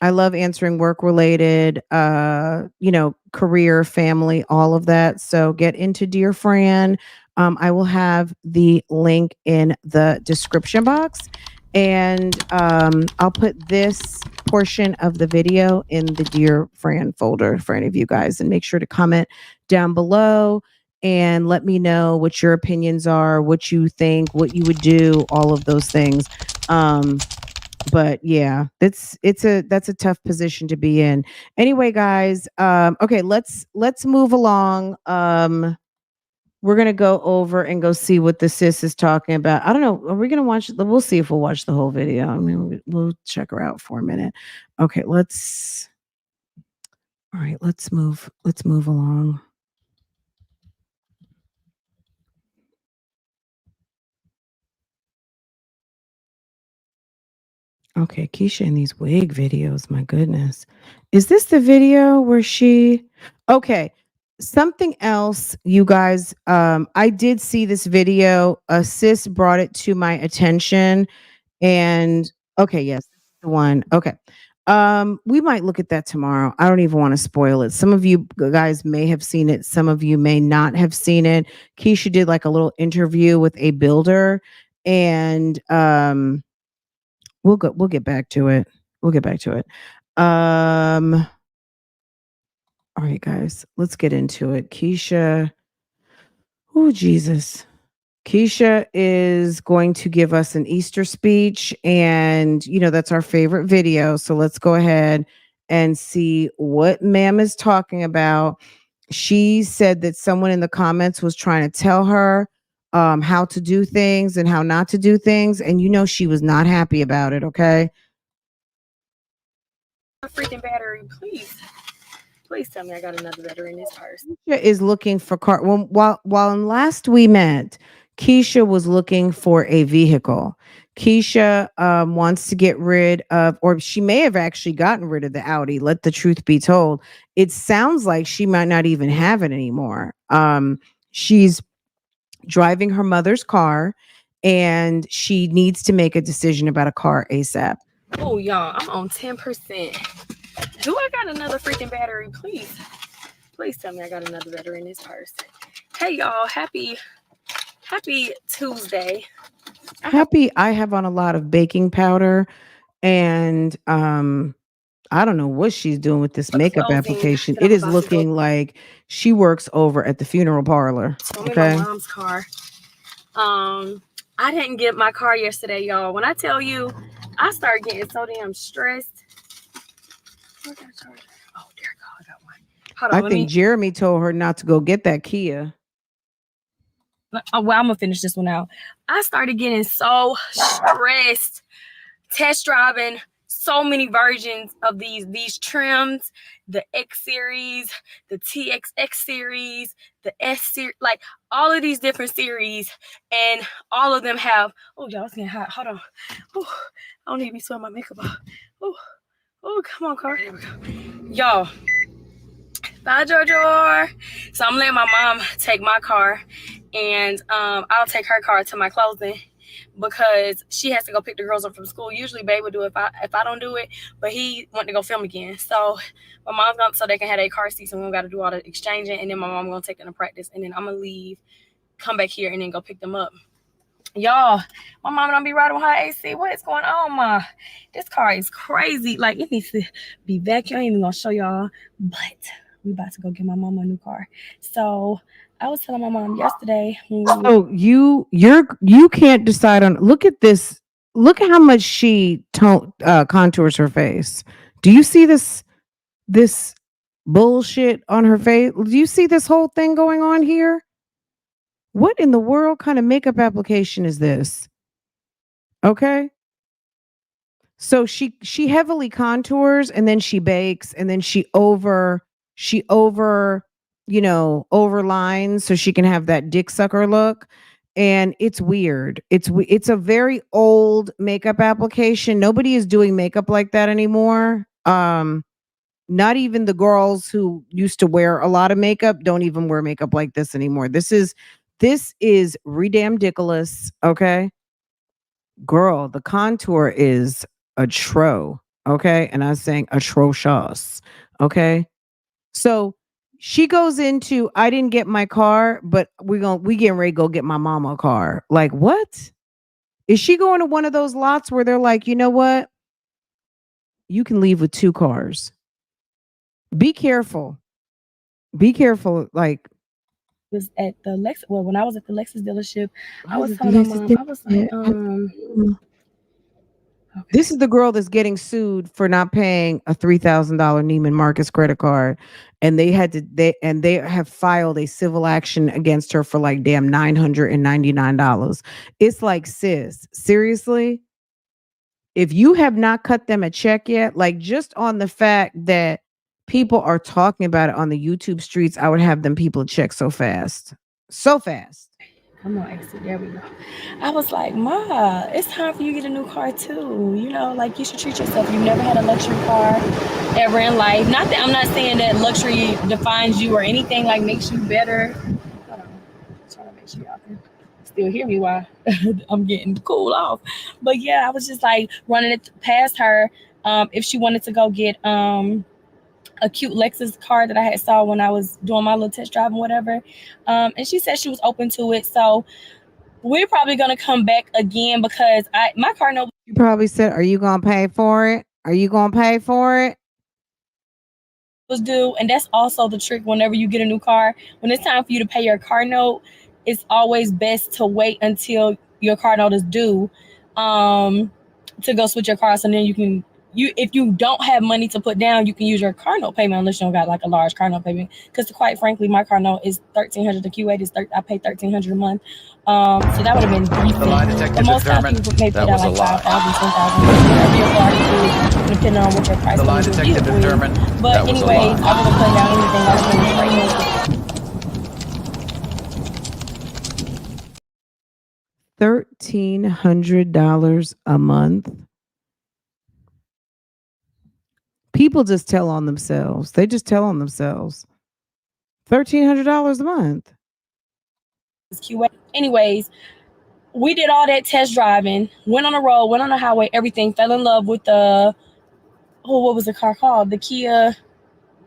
I love answering work related, career, family, all of that. So get into Dear Fran. I will have the link in the description box. And I'll put this portion of the video in the Dear Fran folder for any of you guys. And make sure to comment down below and let me know what your opinions are, what you think, what you would do, all of those things. But yeah, that's a tough position to be in. Anyway, guys, okay, let's move along. We're gonna go over and go see what the sis is talking about. I don't know. Are we gonna watch? We'll see if we'll watch the whole video. I mean, we'll check her out for a minute. Okay, let's. All right, let's move. Let's move along. Okay, Kesha in these wig videos, my goodness. Is this the video where she Okay, something else, you guys, I did see this video. A sis brought it to my attention and okay, yes, this is the one. Okay. We might look at that tomorrow. I don't even want to spoil it. Some of you guys may have seen it, some of you may not have seen it. Kesha did like a little interview with a builder and we'll get back to it. We'll get back to it. All right, guys, let's get into it. Kesha. Oh, Jesus. Kesha is going to give us an Easter speech, and that's our favorite video. So let's go ahead and see what ma'am is talking about. She said that someone in the comments was trying to tell her how to do things and how not to do things, and she was not happy about it. Okay. Freaking battery, please. Please tell me I got another battery in this purse. Kesha is looking for car. While last we met, Kesha was looking for a vehicle. Kesha wants to get rid of, or she may have actually gotten rid of the Audi. Let the truth be told. It sounds like she might not even have it anymore. She's driving her mother's car, and she needs to make a decision about a car ASAP. Oh, y'all, I'm on 10%. Do I got another freaking battery? Please. Please tell me I got another battery in this purse. Hey, y'all. Happy Tuesday. I have on a lot of baking powder, and I don't know what she's doing with this makeup application. It is looking like she works over at the funeral parlor. Okay. My mom's car. I didn't get my car yesterday, y'all. When I tell you, I started getting so damn stressed. Oh, there you go. I got one. Hold on, I think Jeremy told her not to go get that Kia. Well, I'm gonna finish this one out. I started getting so stressed test driving so many versions of these trims, the X series, the TXX series, the S series, like all of these different series, and all of them have, oh, y'all, it's getting hot. Hold on. Ooh, I don't need to be sweating my makeup off. Oh, come on, car. There we go. Y'all. Bye, Jojo. So I'm letting my mom take my car, and I'll take her car to my closing because she has to go pick the girls up from school. Usually Babe would do it if I don't do it, but he wanted to go film again. So my mom's gonna, so they can have their car seats, and we got to do all the exchanging, and then my mom gonna take them to practice, and then I'm gonna leave, come back here, and then go pick them up. Y'all, my mom don't be riding with her AC. What is going on, ma? This car is crazy. Like, it needs to be vacuumed. I ain't even gonna show y'all, but we about to go get my mama a new car. So I was telling my mom yesterday. So you can't decide on. Look at this. Look at how much she contours her face. Do you see this bullshit on her face? Do you see this whole thing going on here? What in the world kind of makeup application is this? Okay. So she heavily contours, and then she bakes, and then she overlines so she can have that dick sucker look. And it's weird. It's a very old makeup application. Nobody is doing makeup like that anymore. Not even the girls who used to wear a lot of makeup don't even wear makeup like this anymore. This is redamdiculous. Okay. Girl, the contour is a tro. Okay. And I'm saying atrocious. Okay. So she goes into, I didn't get my car, but we getting ready to go get my mama a car. Like, what? Is she going to one of those lots where they're like, you know what? You can leave with two cars. Be careful. Be careful. Like, Was at the Lex. Well, when I was at the Lexus dealership, I I was was at the telling my Lexus mom, I was like, this okay. is the girl that's getting sued for not paying a $3,000 Neiman Marcus credit card, and they have filed a civil action against her for like damn $999. It's like, sis, seriously, if you have not cut them a check yet, like just on the fact that people are talking about it on the YouTube streets, I would have them people check so fast, so fast. Come on, exit. There we go. I was like, Ma, it's time for you to get a new car too. You know, like you should treat yourself. You've never had a luxury car ever in life. Not that I'm not saying that luxury defines you or anything, like makes you better. Hold on. I'm trying to make sure y'all can still hear me while I'm getting cool off. But yeah, I was just like running it past her. If she wanted to go get a cute Lexus car that I had saw when I was doing my little test drive and whatever. And she said she was open to it. So we're probably gonna come back again because my car note You probably said, "Are you gonna pay for it? Are you gonna pay for it?" was due, and that's also the trick. Whenever you get a new car, when it's time for you to pay your car note, it's always best to wait until your car note is due, to go switch your car. So then if you don't have money to put down, you can use your car note payment unless you don't got like a large car note payment. Because quite frankly, my car note is $1,300. The Q8 is I pay $1,300 a month. So that would have been decent. The lie detector But most times determined people may that put was out a like lie. 5,000, 10,000, whatever your car is, depending on what your price The lie point is detector with. determined But that was a anyways, I lie. wasn't putting down anything. I was going straight in. $1,300 a month. People just tell on themselves. They just tell on themselves. $1,300 a month. QA. Anyways, we did all that test driving, went on the road, went on the highway, everything, fell in love with what was the car called? The Kia,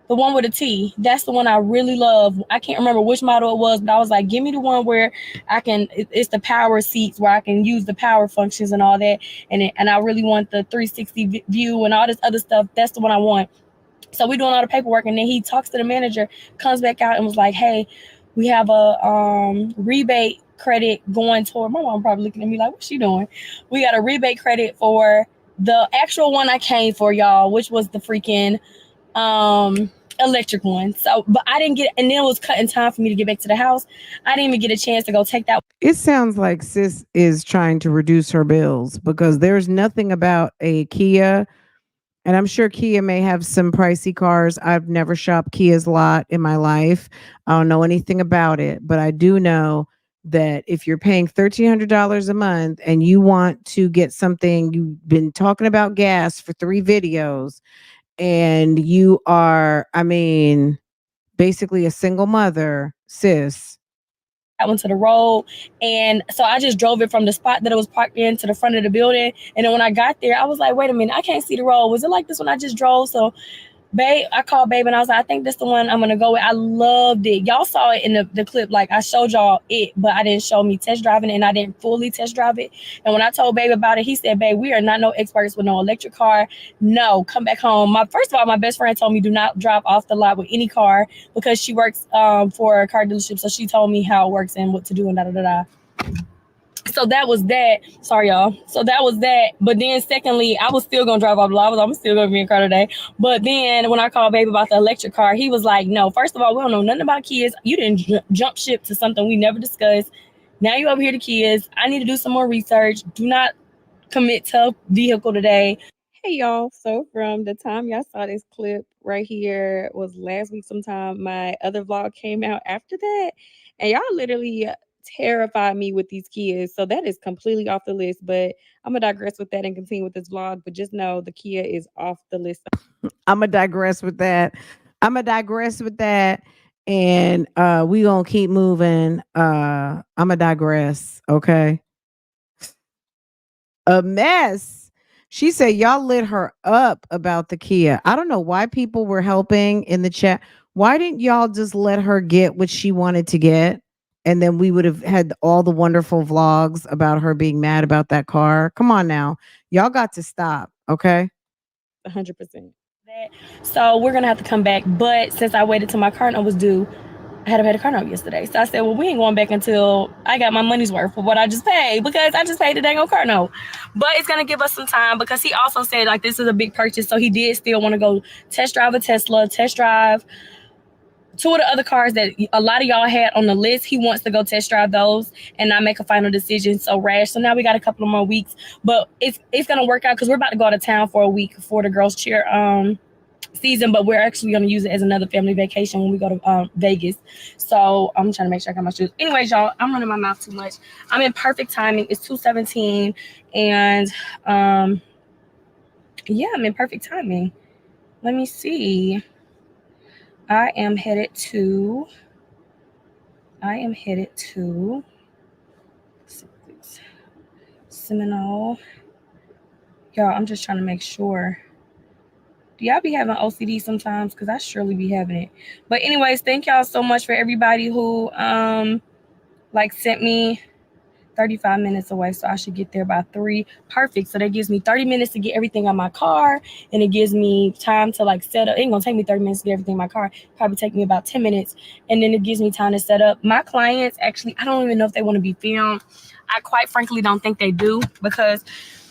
the one with a T. That's the one I really love. I can't remember which model it was, but I was like, give me the one where it's the power seats where I can use the power functions and all that. And I really want the 360 view and all this other stuff. That's the one I want. So we're doing all the paperwork, and then he talks to the manager, comes back out and was like, hey, we have a rebate credit going toward, my mom probably looking at me like, what's she doing? We got a rebate credit for the actual one I came for, y'all, which was the freaking electric one. So, but I didn't get, and then it was cutting time for me to get back to the house. I didn't even get a chance to go take that. It sounds like sis is trying to reduce her bills because there's nothing about a Kia. And I'm sure Kia may have some pricey cars. I've never shopped Kia's lot in my life. I don't know anything about it, but I do know that if you're paying $1,300 a month and you want to get something, you've been talking about gas for 3 videos, and you are, I mean, basically a single mother, sis. Out onto the road, and so I just drove it from the spot that it was parked in to the front of the building. And then when I got there, I was like, wait a minute, I can't see the road. Was it like this when I just drove? So babe, I called babe and I was like, I think that's the one I'm gonna go with. I loved it. Y'all saw it in the clip. Like I showed y'all it, but I didn't show me test driving it, and I didn't fully test drive it. And when I told babe about it, he said, babe, we are not no experts with no electric car. No, come back home. First of all, my best friend told me do not drive off the lot with any car because she works for a car dealership. So she told me how it works and what to do and da da da da. So that was that. Sorry, y'all. So that was that. But then secondly, I was still gonna drive off the lot. I'm still gonna be in car today. But then when I called baby about the electric car, he was like, no, first of all, we don't know nothing about kids. You didn't jump ship to something we never discussed. Now you over here to kids. I need to do some more research. Do not commit to vehicle today. Hey y'all, so from the time y'all saw this clip right here was last week sometime, my other vlog came out after that, and y'all literally terrified me with these kids. So that is completely off the list, but I'm gonna digress with that and continue with this vlog. But just know the Kia is off the list. I'm gonna digress with that. I'm gonna digress with that. And we gonna keep moving. I'm gonna digress, okay? A mess. She said y'all lit her up about the Kia. I don't know why people were helping in the chat. Why didn't y'all just let her get what she wanted to get? And then we would have had all the wonderful vlogs about her being mad about that car. Come on now. Y'all got to stop. Okay. 100%. So we're gonna have to come back. But since I waited till my car note was due, I had to pay the car note yesterday. So I said, well, we ain't going back until I got my money's worth for what I just paid, because I just paid the dang old car note. But it's gonna give us some time, because he also said like this is a big purchase. So he did still want to go test drive a Tesla, test drive two of the other cars that a lot of y'all had on the list. He wants to go test drive those and not make a final decision. So Rash. So now we got a couple of more weeks, but it's gonna work out because we're about to go out of town for a week for the girls cheer season, but we're actually going to use it as another family vacation when we go to Vegas. So I'm trying to make sure I got my shoes. Anyways, y'all, I'm running my mouth too much. I'm in perfect timing. It's 2:17, and yeah, I'm in perfect timing. Let me see. I am headed to Seminole. Y'all, I'm just trying to make sure. Do y'all be having OCD sometimes? Because I surely be having it. But anyways, thank y'all so much for everybody who sent me 35 minutes away, so I should get there by 3. Perfect. So that gives me 30 minutes to get everything on my car, and it gives me time to set up. It ain't gonna take me 30 minutes to get everything in my car. Probably take me about 10 minutes, and then it gives me time to set up. My clients, actually, I don't even know if they want to be filmed. I quite frankly don't think they do, because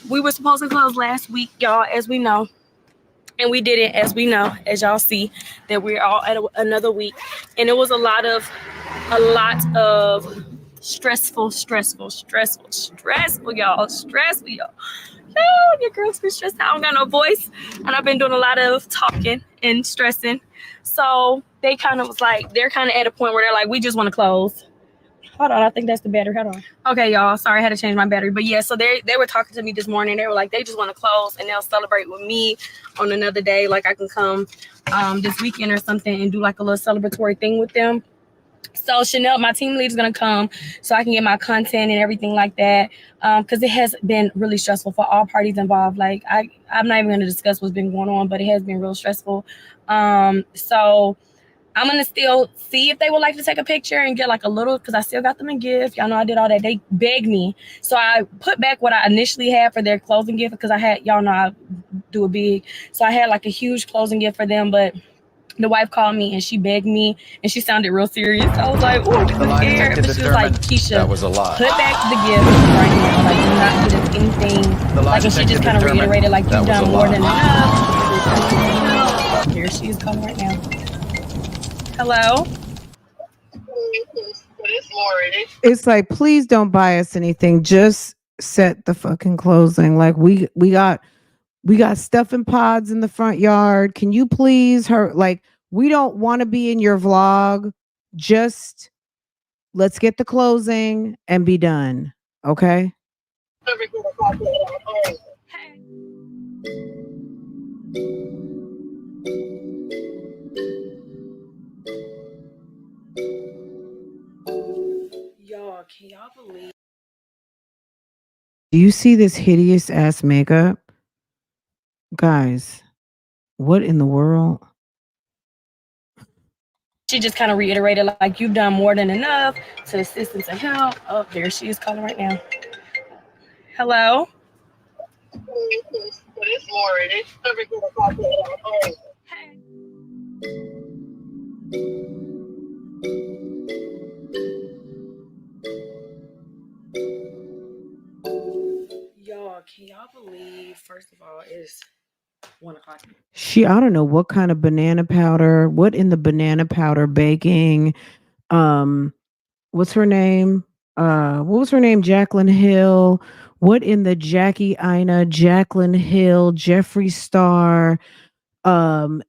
we were supposed to close last week, y'all, as we know. And we did it, as we know, as y'all see, that we're all at another week. And it was a lot of stressful, y'all. Yo, your girl's been stressed out. I don't got no voice. And I've been doing a lot of talking and stressing. So they kind of was like, they're kind of at a point where they're like, we just want to close. Hold on, I think that's the battery. Hold on. Okay, y'all. Sorry, I had to change my battery. But yeah, so they were talking to me this morning. They were like, they just want to close and they'll celebrate with me on another day. Like I can come this weekend or something and do like a little celebratory thing with them. So Chanel, my team lead, is gonna come so I can get my content and everything like that. Because it has been really stressful for all parties involved. Like I'm not even gonna discuss what's been going on, but it has been real stressful. So I'm gonna still see if they would like to take a picture and get like a little, because I still got them a gift. Y'all know I did all that. They begged me, so I put back what I initially had for their closing gift, because I had, y'all know I do a big, so I had like a huge closing gift for them, but the wife called me and she begged me and she sounded real serious. I was like, oh, I'm scared. But she was like, Kesha, that was a lie. Put back the gift right now. Like, do not get us anything. Like, and she just kind of reiterated, like, you've done more than enough. Here she is calling right now. Hello? It's like, please don't buy us anything. Just set the fucking closing. Like we got stuff in pods in the front yard. Can you please we don't want to be in your vlog. Just let's get the closing and be done. Okay? Y'all, can y'all believe? Do you see this hideous ass makeup? Guys, what in the world? She just kind of reiterated, like, you've done more than enough to assist and to help. Oh, there she is calling right now. Hello? Y'all, can y'all believe, first of all, it's 1 o'clock. I don't know what kind of banana powder, what in the banana powder baking. What's her name? What was her name? Jaclyn Hill. What in the Jackie Ina, Jaclyn Hill, Jeffree Star, 10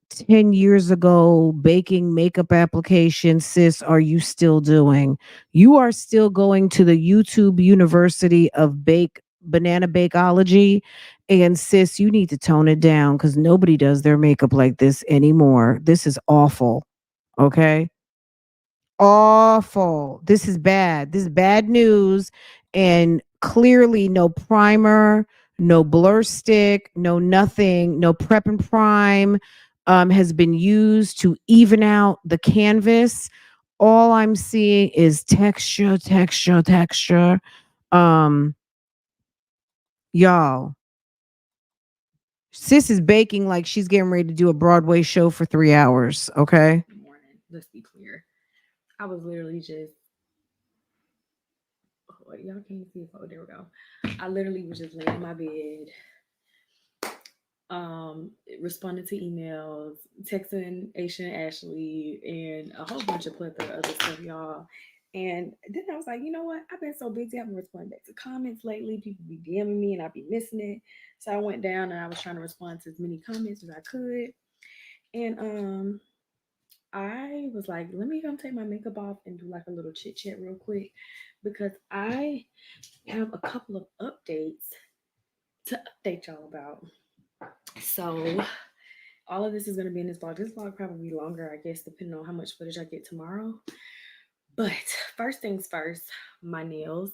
years ago baking makeup application, sis, are you still doing? You are still going to the YouTube University of Banana Bakeology, and sis, you need to tone it down because nobody does their makeup like this anymore. This is awful. Okay? Awful. This is bad. This is bad news, and clearly no primer, no blur stick, no nothing, no prep and prime has been used to even out the canvas. All I'm seeing is texture, texture, texture. Um, y'all, sis is baking like she's getting ready to do a Broadway show for 3 hours. Okay. Good morning. Let's be clear. I was literally just, oh, y'all can't see it. Oh, there we go. I literally was just laying in my bed, responding to emails, texting Aisha and Ashley, and a whole bunch of plethora of other stuff, y'all. And then I was like, you know what? I've been so busy. I've been responding back to comments lately. People be DMing me and I be missing it. So I went down and I was trying to respond to as many comments as I could. And I was like, let me come take my makeup off and do like a little chit chat real quick because I have a couple of updates to update y'all about. So all of this is going to be in this vlog. This vlog probably be longer, I guess, depending on how much footage I get tomorrow. But first things first, my nails.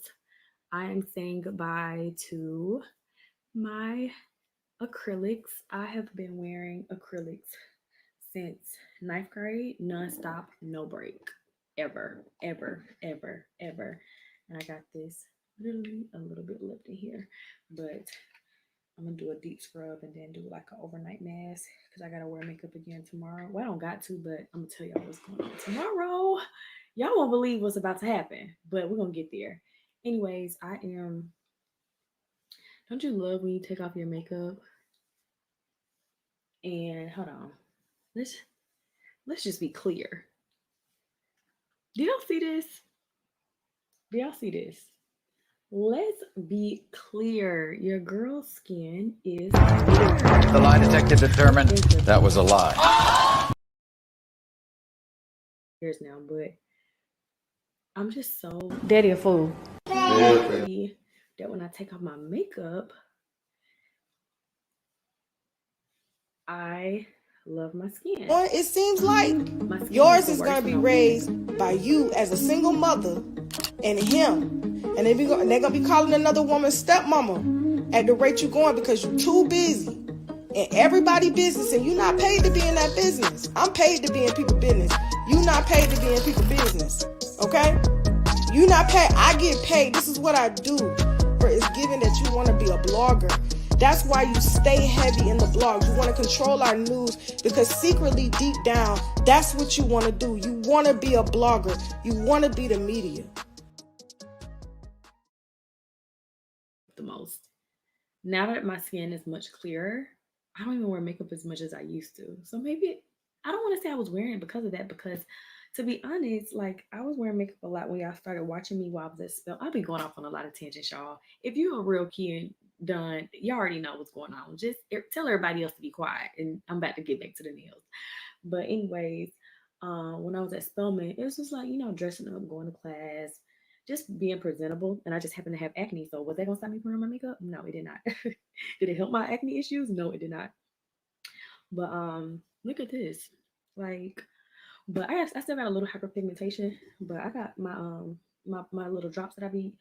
I am saying goodbye to my acrylics. I have been wearing acrylics since 9th grade, nonstop, no break, ever, ever, ever, ever. And I got this literally a little bit left in here, but I'm gonna do a deep scrub and then do like an overnight mask because I gotta wear makeup again tomorrow. Well, I don't got to, but I'm gonna tell y'all what's going on tomorrow. Y'all won't believe what's about to happen, but we're gonna get there. Anyways, I am. Don't you love when you take off your makeup? And hold on, let's just be clear. Do y'all see this? Do y'all see this? Let's be clear. Your girl's skin is clear. The lie detective determined that was a lie. Years now, but I'm just so daddy a fool. That when I take off my makeup, I love my skin. It seems like yours is going to be raised by you as a single mother and him. And they're going to be calling another woman stepmama at the rate you're going because you're too busy. And everybody business, and you're not paid to be in that business. I'm paid to be in people's business. You're not paid to be in people's business. Okay? You're not paid. I get paid. This is what I do. It's given that you want to be a blogger. That's why you stay heavy in the blogs. You want to control our news because secretly, deep down, that's what you want to do. You want to be a blogger. You want to be the media. The most. Now that my skin is much clearer, I don't even wear makeup as much as I used to. So maybe, I don't want to say I was wearing it because of that, because to be honest, like I was wearing makeup a lot when y'all started watching me while I was at spell. I'll be going off on a lot of tangents, y'all. If you're a real kid, done, you already know what's going on. Just tell everybody else to be quiet, and I'm about to get back to the nails. But anyways, when I was at Spelman, it was just like, dressing up, going to class, just being presentable. And I just happened to have acne. So was that gonna stop me putting on my makeup? No, it did not. Did it help my acne issues? No, it did not. But look at this. Like, but I still got a little hyperpigmentation, but I got my little drops that I be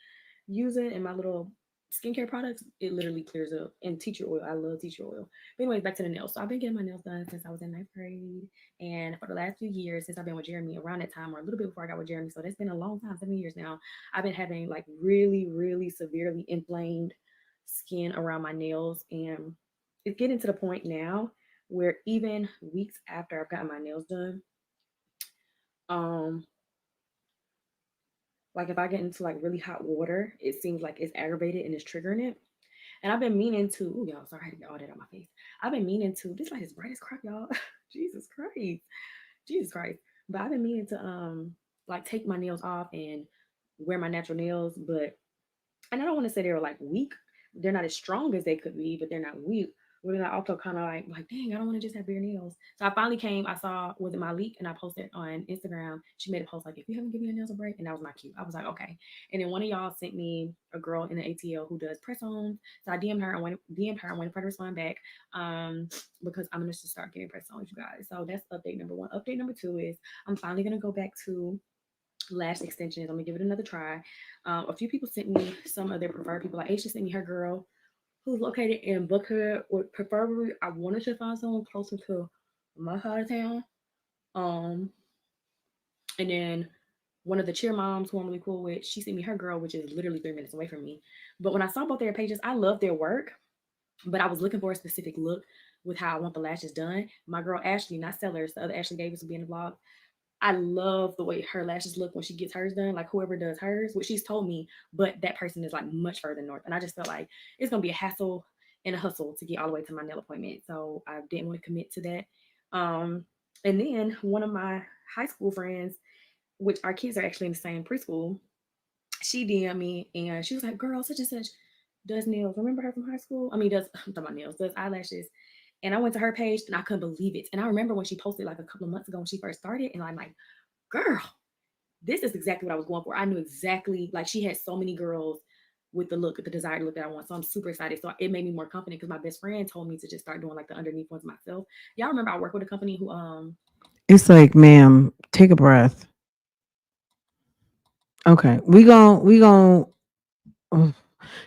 using and my little skincare products. It literally clears up. And tea tree oil, I love tea tree oil. But anyways, back to the nails. So I've been getting my nails done since I was in 9th grade, and for the last few years since I've been with Jeremy, around that time or a little bit before I got with Jeremy, so that's been a long time, 7 years now. I've been having like really, really severely inflamed skin around my nails, and it's getting to the point now where even weeks after I've gotten my nails done, like if I get into like really hot water, it seems like it's aggravated and it's triggering it. And I've been meaning to, oh y'all, sorry I had to get all that on my face. I've been meaning to, this light is bright as crap, y'all. Jesus Christ. Jesus Christ. But I've been meaning to like take my nails off and wear my natural nails, and I don't want to say they're like weak. They're not as strong as they could be, but they're not weak. But then I also kind of like, dang, I don't want to just have bare nails. So I finally I saw, was it my leak? And I posted on Instagram. She made a post like, if you haven't given your nails a break, and that was my cue. I was like, okay. And then one of y'all sent me a girl in the ATL who does press-ons. So I DM'd her and waited for her to respond back because I'm going to start getting press-ons, you guys. So that's update number one. Update number two is I'm finally going to go back to lash extensions. I'm gonna give it another try. A few people sent me some of their preferred people. Like Aisha sent me her girl who's located in Buckhead, or preferably I wanted to find someone closer to my side of town. Um, and then one of the cheer moms who I'm really cool with, she sent me her girl, which is literally 3 minutes away from me. But when I saw both their pages, I love their work, but I was looking for a specific look with how I want the lashes done. My girl Ashley, not Sellers, the other Ashley Davis will be in the vlog. I love the way her lashes look when she gets hers done. Like whoever does hers, which she's told me, but that person is like much further north, and I just felt like it's gonna be a hassle and a hustle to get all the way to my nail appointment. So I didn't want to commit to that. And then one of my high school friends, which our kids are actually in the same preschool, she DM'd me and she was like, "Girl, such and such does nails. Remember her from high school? I mean, does I'm talking about nails, does eyelashes." And I went to her page and I couldn't believe it. And I remember when she posted like a couple of months ago when she first started, and I'm like, "Girl, this is exactly what I was going for." I knew exactly, like she had so many girls with the look, the desired look that I want. So I'm super excited. So it made me more confident because my best friend told me to just start doing like the underneath ones myself. Y'all remember I work with a company who It's like, ma'am, take a breath. Okay, we gon'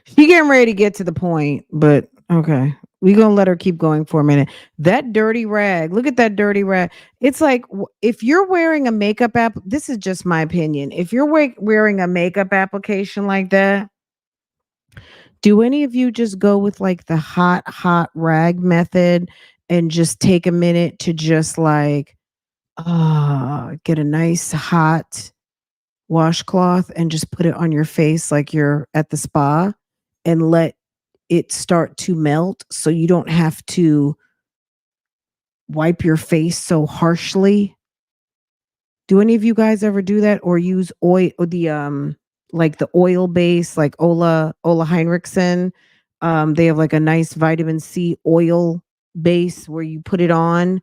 she getting ready to get to the point, but okay. We gonna let her keep going for a minute. That dirty rag. Look at that dirty rag. It's like if you're wearing a makeup app. This is just my opinion. If you're wearing a makeup application like that, do any of you just go with like the hot rag method and just take a minute to just like get a nice hot washcloth and just put it on your face like you're at the spa and let it start to melt so you don't have to wipe your face so harshly? Do any of you guys ever do that or use oil or the like the oil base like Ola Heinrichsen? They have like a nice vitamin C oil base where you put it on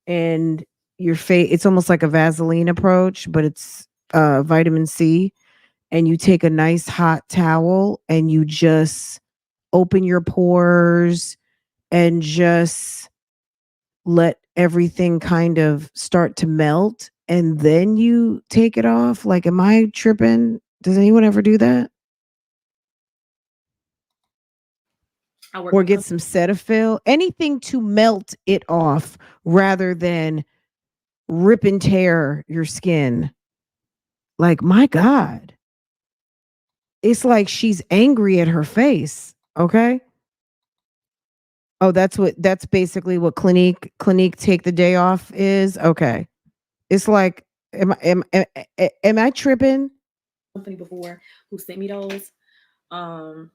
and your face, it's almost like a Vaseline approach, but it's vitamin C, and you take a nice hot towel and you just open your pores and just let everything kind of start to melt and then you take it off. Like, am I tripping? Does anyone ever do that? I work Or with a get company. some Cetaphil, anything to melt it off rather than rip and tear your skin. Like, my God, it's like she's angry at her face. Okay. Oh, that's basically what Clinique take the day off is. Okay. It's like, am I tripping? Company before who sent me those. Um,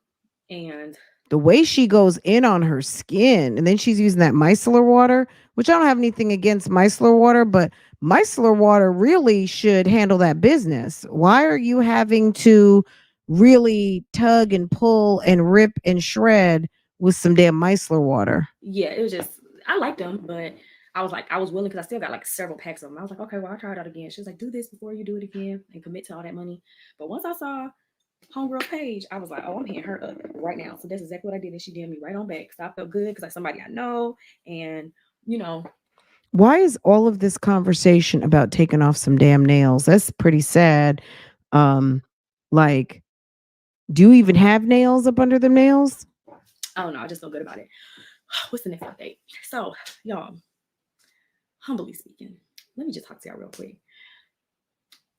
and The way she goes in on her skin, and then she's using that micellar water, which I don't have anything against micellar water, but micellar water really should handle that business. Why are you having to really tug and pull and rip and shred with some damn micellar water? yeah, it was just I liked them, but I was like I was willing because I still got like several packs of them. I was like, okay, well I'll try it out again. She was like, do this before you do it again and commit to all that money. But once I saw homegirl page, I was like, oh, I'm hitting her up right now. So that's exactly what I did, and she did me right on back. So I felt good because like somebody I know, and you know, Why is all of this conversation about taking off some damn nails? That's pretty sad. Um, like, do you even have nails up under the nails? I don't know. I just feel good about it. What's the next update? So y'all, humbly speaking, let me just talk to y'all real quick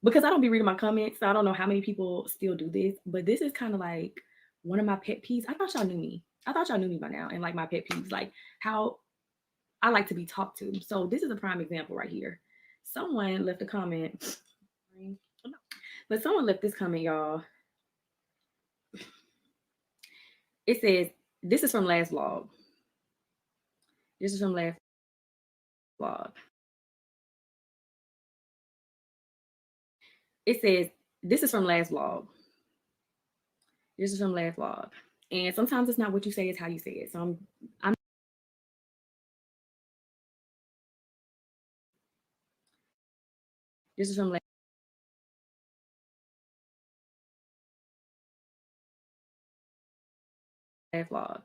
because I don't be reading my comments. So I don't know how many people still do this, but this is kind of like one of my pet peeves. I thought y'all knew me. I thought y'all knew me by now, and like my pet peeves, like how I like to be talked to. So this is a prime example right here. Someone left a comment, but someone left this comment, y'all. It says, "This is from last vlog. This is from last vlog." It says, "This is from last vlog. This is from last vlog." And sometimes it's not what you say; it's how you say it. So I'm. This is from last vlog.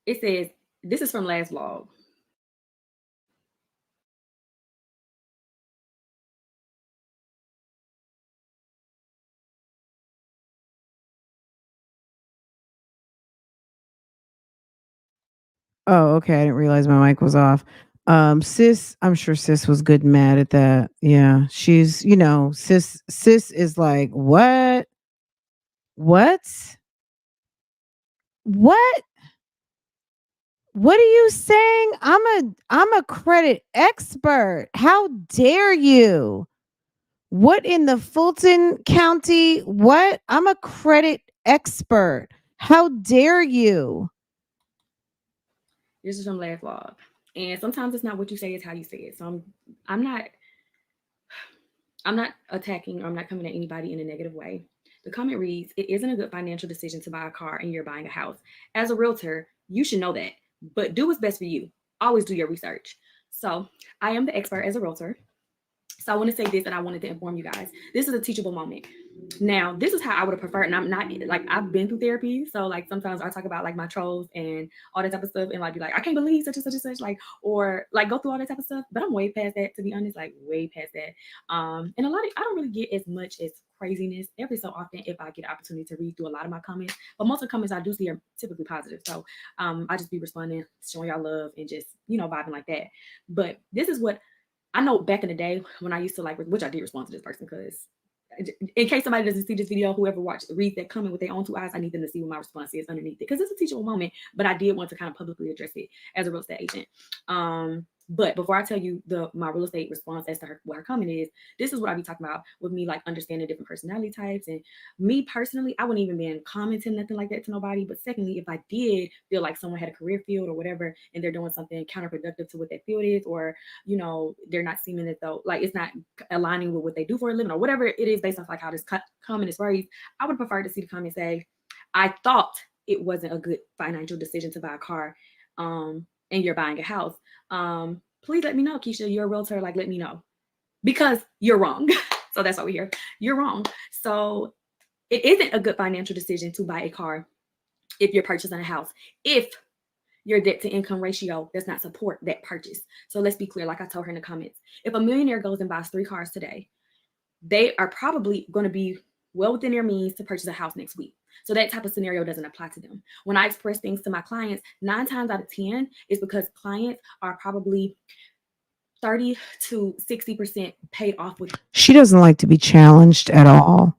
It says, "This is from last vlog." Oh, okay. I didn't realize my mic was off. Sis, I'm sure sis was good and mad at that. Yeah. She's, sis is like, what? What? What? What are you saying? I'm a credit expert. How dare you? What in the Fulton County? What? I'm a credit expert. How dare you? This is from last vlog. And sometimes it's not what you say, it's how you say it. So I'm not attacking, or I'm not coming at anybody in a negative way. The comment reads, it isn't a good financial decision to buy a car and you're buying a house. As a realtor, you should know that, but do what's best for you. Always do your research. So I am the expert as a realtor. So I want to say this, and I wanted to inform you guys. This is a teachable moment. Now, this is how I would have preferred, and I'm not like, I've been through therapy, so like sometimes I talk about like my trolls and all that type of stuff, and like be like, I can't believe such and such and such, like, or like go through all that type of stuff. But I'm way past that, to be honest, like way past that. And a lot of I don't really get as much as craziness every so often if I get an opportunity to read through a lot of my comments. But most of the comments I do see are typically positive, so I just be responding, showing y'all love, and just vibing like that. But this is what I know back in the day when I used to like, which I did respond to this person, because in case somebody doesn't see this video, whoever reads that comment with their own 2 eyes, I need them to see what my response is underneath it, because it's a teachable moment. But I did want to kind of publicly address it as a real estate agent. But before I tell you my real estate response as to what her comment is, this is what I be talking about with me, like understanding different personality types. And me personally, I wouldn't even be commenting nothing like that to nobody. But secondly, if I did feel like someone had a career field or whatever, and they're doing something counterproductive to what that field is, or they're not seeming as though like it's not aligning with what they do for a living, or whatever it is, based off like how this comment is phrased, I would prefer to see the comment say, I thought it wasn't a good financial decision to buy a car, and you're buying a house. Please let me know, Kesha, you're a realtor, like let me know, because you're wrong. So that's why we're here. You're wrong. So it isn't a good financial decision to buy a car if you're purchasing a house, if your debt to income ratio does not support that purchase. So let's be clear, like I told her in the comments, if a millionaire goes and buys 3 cars today, they are probably going to be well within their means to purchase a house next week. So that type of scenario doesn't apply to them. When I express things to my clients, 9 times out of 10 is because clients are probably 30 to 60% paid off with. She doesn't like to be challenged at all.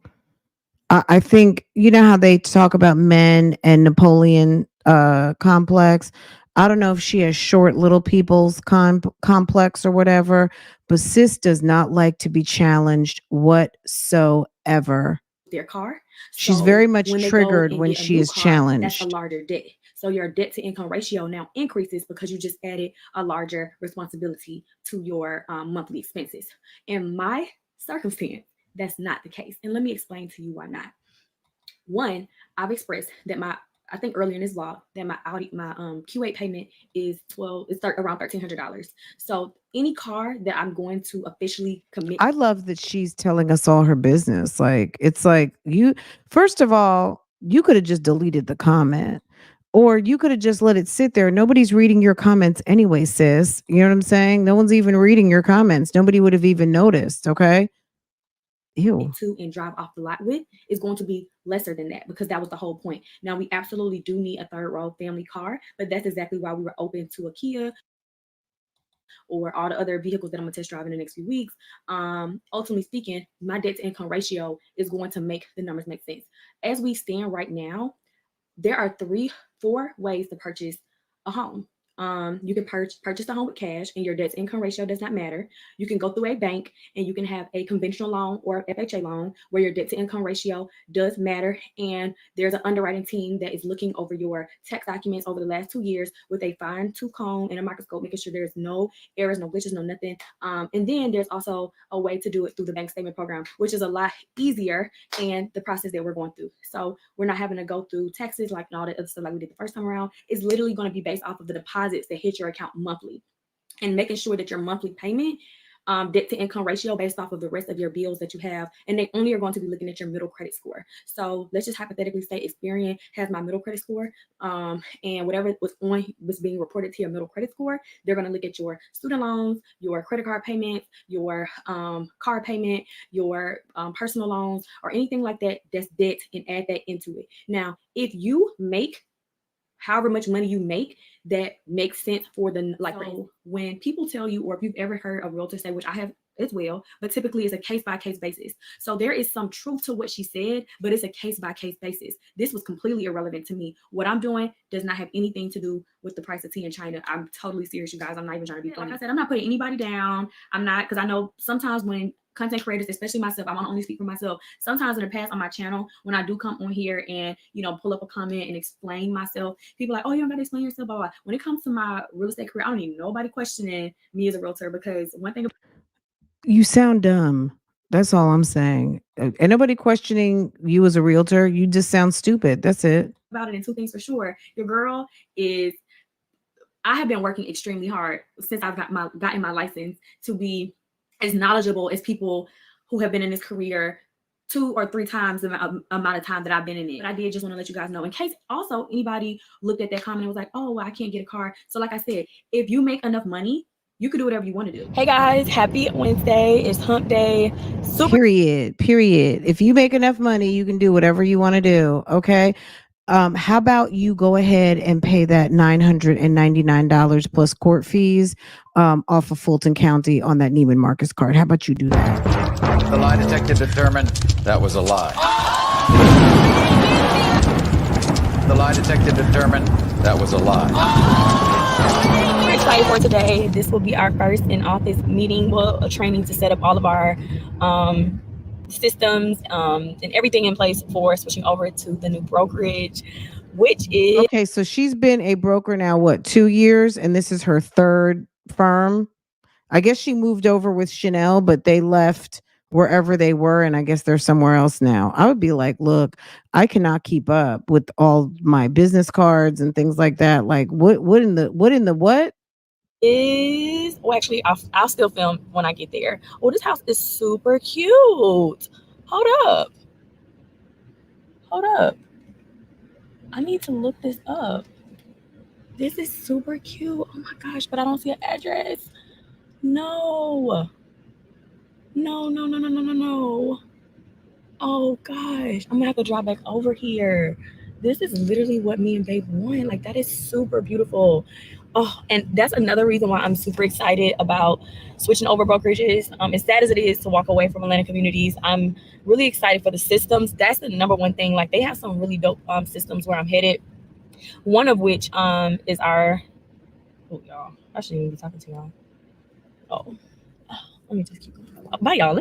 I think you know how they talk about men and Napoleon complex. I don't know if she has short little people's complex or whatever, but sis does not like to be challenged whatsoever. Their car. She's So very much when they triggered go and when get a she new is car, challenged. that's a larger debt. So your debt to income ratio now increases because you just added a larger responsibility to your monthly expenses. In my circumstance, that's not the case. And let me explain to you why not. One, I've expressed that I think earlier in this vlog that my Q8 payment is around $1,300. So any car that I'm going to officially commit. I love that she's telling us all her business. Like it's like first of all, you could have just deleted the comment. Or you could have just let it sit there. Nobody's reading your comments anyway, sis. You know what I'm saying? No one's even reading your comments. Nobody would have even noticed. Okay. Ew. To and drive off the lot with is going to be lesser than that, because that was the whole point. Now we absolutely do need a third row family car, but that's exactly why we were open to a Kia or all the other vehicles that I'm gonna test drive in the next few weeks. Ultimately speaking, my debt to income ratio is going to make the numbers make sense. As we stand right now, there are 4 ways to purchase a home. You can purchase the home with cash and your debt to income ratio does not matter. You can go through a bank and you can have a conventional loan or FHA loan where your debt to income ratio does matter. And there's an underwriting team that is looking over your tax documents over the last 2 years with a fine-tooth comb and a microscope, making sure there's no errors, no glitches, no nothing. And then there's also a way to do it through the bank statement program, which is a lot easier and the process that we're going through. So we're not having to go through taxes like all the other stuff like we did the first time around. It's literally going to be based off of the deposits that hit your account monthly, and making sure that your monthly payment, debt to income ratio based off of the rest of your bills that you have, and they only are going to be looking at your middle credit score. So let's just hypothetically say Experian has my middle credit score, and whatever was being reported to your middle credit score, they're going to look at your student loans, your credit card payments, your car payment, your personal loans, or anything like that that's debt, and add that into it. Now, if you make however much money you make, that makes sense for the like. So when people tell you, or if you've ever heard a realtor say, which I have as well, but typically it's a case-by-case basis. So there is some truth to what she said, but it's a case-by-case basis. This was completely irrelevant to me. What I'm doing does not have anything to do with the price of tea in China. I'm totally serious, you guys. I'm not even trying to be funny. Like I said, I'm not putting anybody down. I'm not, because I know sometimes when content creators, especially myself, I want to only speak for myself. Sometimes in the past on my channel, when I do come on here and, you know, pull up a comment and explain myself, people are like, oh, you don't got to explain yourself, blah, blah. When it comes to my real estate career, I don't need nobody questioning me as a realtor, because one thing You sound dumb. That's all I'm saying. Ain't nobody questioning you as a realtor. You just sound stupid. That's it. about it, and two things for sure. Your girl is, I have been working extremely hard since I've gotten my license to be as knowledgeable as people who have been in this career 2 or 3 times the amount of time that I've been in it. But I did just want to let you guys know, in case also anybody looked at that comment and was like, oh, well, I can't get a car. So like I said, if you make enough money, you can do whatever you want to do. Hey guys, happy Wednesday. It's hump day. Period. If you make enough money, you can do whatever you want to do. Okay. How about you go ahead and pay that $999 plus court fees off of Fulton County on that Neiman Marcus card? How about you do that? The lie detector determined that was a lie. The lie detector determined that was a lie. We're excited for today. This will be our first in-office meeting, well, a training to set up all of our systems and everything in place for switching over to the new brokerage, which is okay. So she's been a broker now, what, 2 years, and this is her 3rd firm. I guess she moved over with Chanel, but they left wherever they were, and I guess they're somewhere else now. I would be like, look, I cannot keep up with all my business cards and things like that. Like, what in the what? Is, well, actually, I'll still film when I get there. Oh, this house is super cute. Hold up. I need to look this up. This is super cute. Oh my gosh, but I don't see an address. No. Oh gosh, I'm gonna have to drive back over here. This is literally what me and Babe want. Like, that is super beautiful. Oh, and that's another reason why I'm super excited about switching over brokerages. As sad as it is to walk away from Atlanta communities, I'm really excited for the systems. That's the number one thing. Like, they have some really dope systems where I'm headed. One of which is our, oh y'all, I shouldn't even be talking to y'all. Oh, let me just keep going. Bye y'all.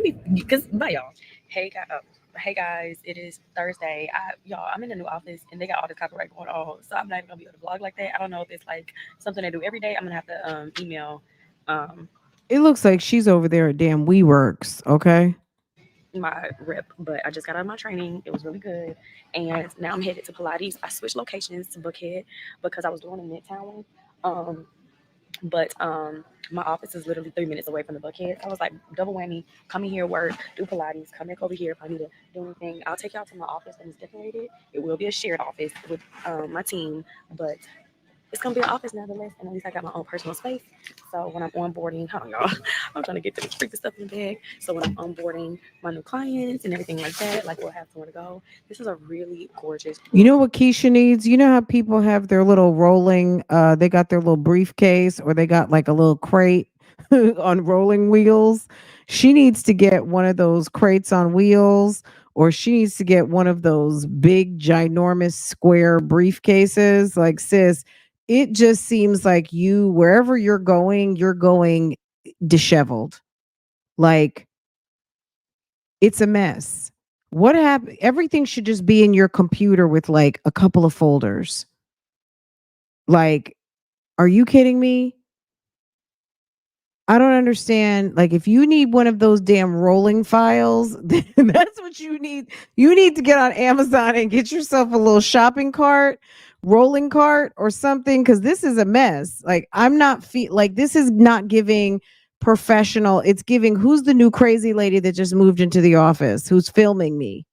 Bye y'all. Hey guys, it is Thursday. I'm in the new office and they got all this copyright going on, so I'm not even gonna be able to vlog like that. I don't know if it's like something they do every day. I'm gonna have to email It looks like she's over there at damn WeWorks. Okay. my rep, but I just got out of my training. It was really good, and now I'm headed to Pilates. I switched locations to Buckhead because I was doing a Midtown one. But my office is literally 3 minutes away from the Buckhead. I was like, double whammy, come in here, work, do Pilates, come back over here if I need to do anything. I'll take y'all to my office when it's decorated. It will be a shared office with my team, but it's gonna be an office nevertheless, and at least I got my own personal space. So when I'm onboarding, hold on y'all, I'm trying to get to the freaking stuff in the bag. So when I'm onboarding my new clients and everything like that, like we'll have somewhere to go. This is a really gorgeous. You know what Kesha needs? You know how people have their little rolling, they got their little briefcase, or they got like a little crate on rolling wheels. She needs to get one of those crates on wheels, or she needs to get one of those big, ginormous square briefcases. Like, sis, it just seems like wherever you're going disheveled. Like, it's a mess. What happened? Everything should just be in your computer with like a couple of folders. Like, are you kidding me? I don't understand. Like, if you need one of those damn rolling files, that's what you need. You need to get on Amazon and get yourself a little shopping cart, rolling cart, or something, because this is a mess. Like, I'm not like, this is not giving professional. It's giving, who's the new crazy lady that just moved into the office who's filming me?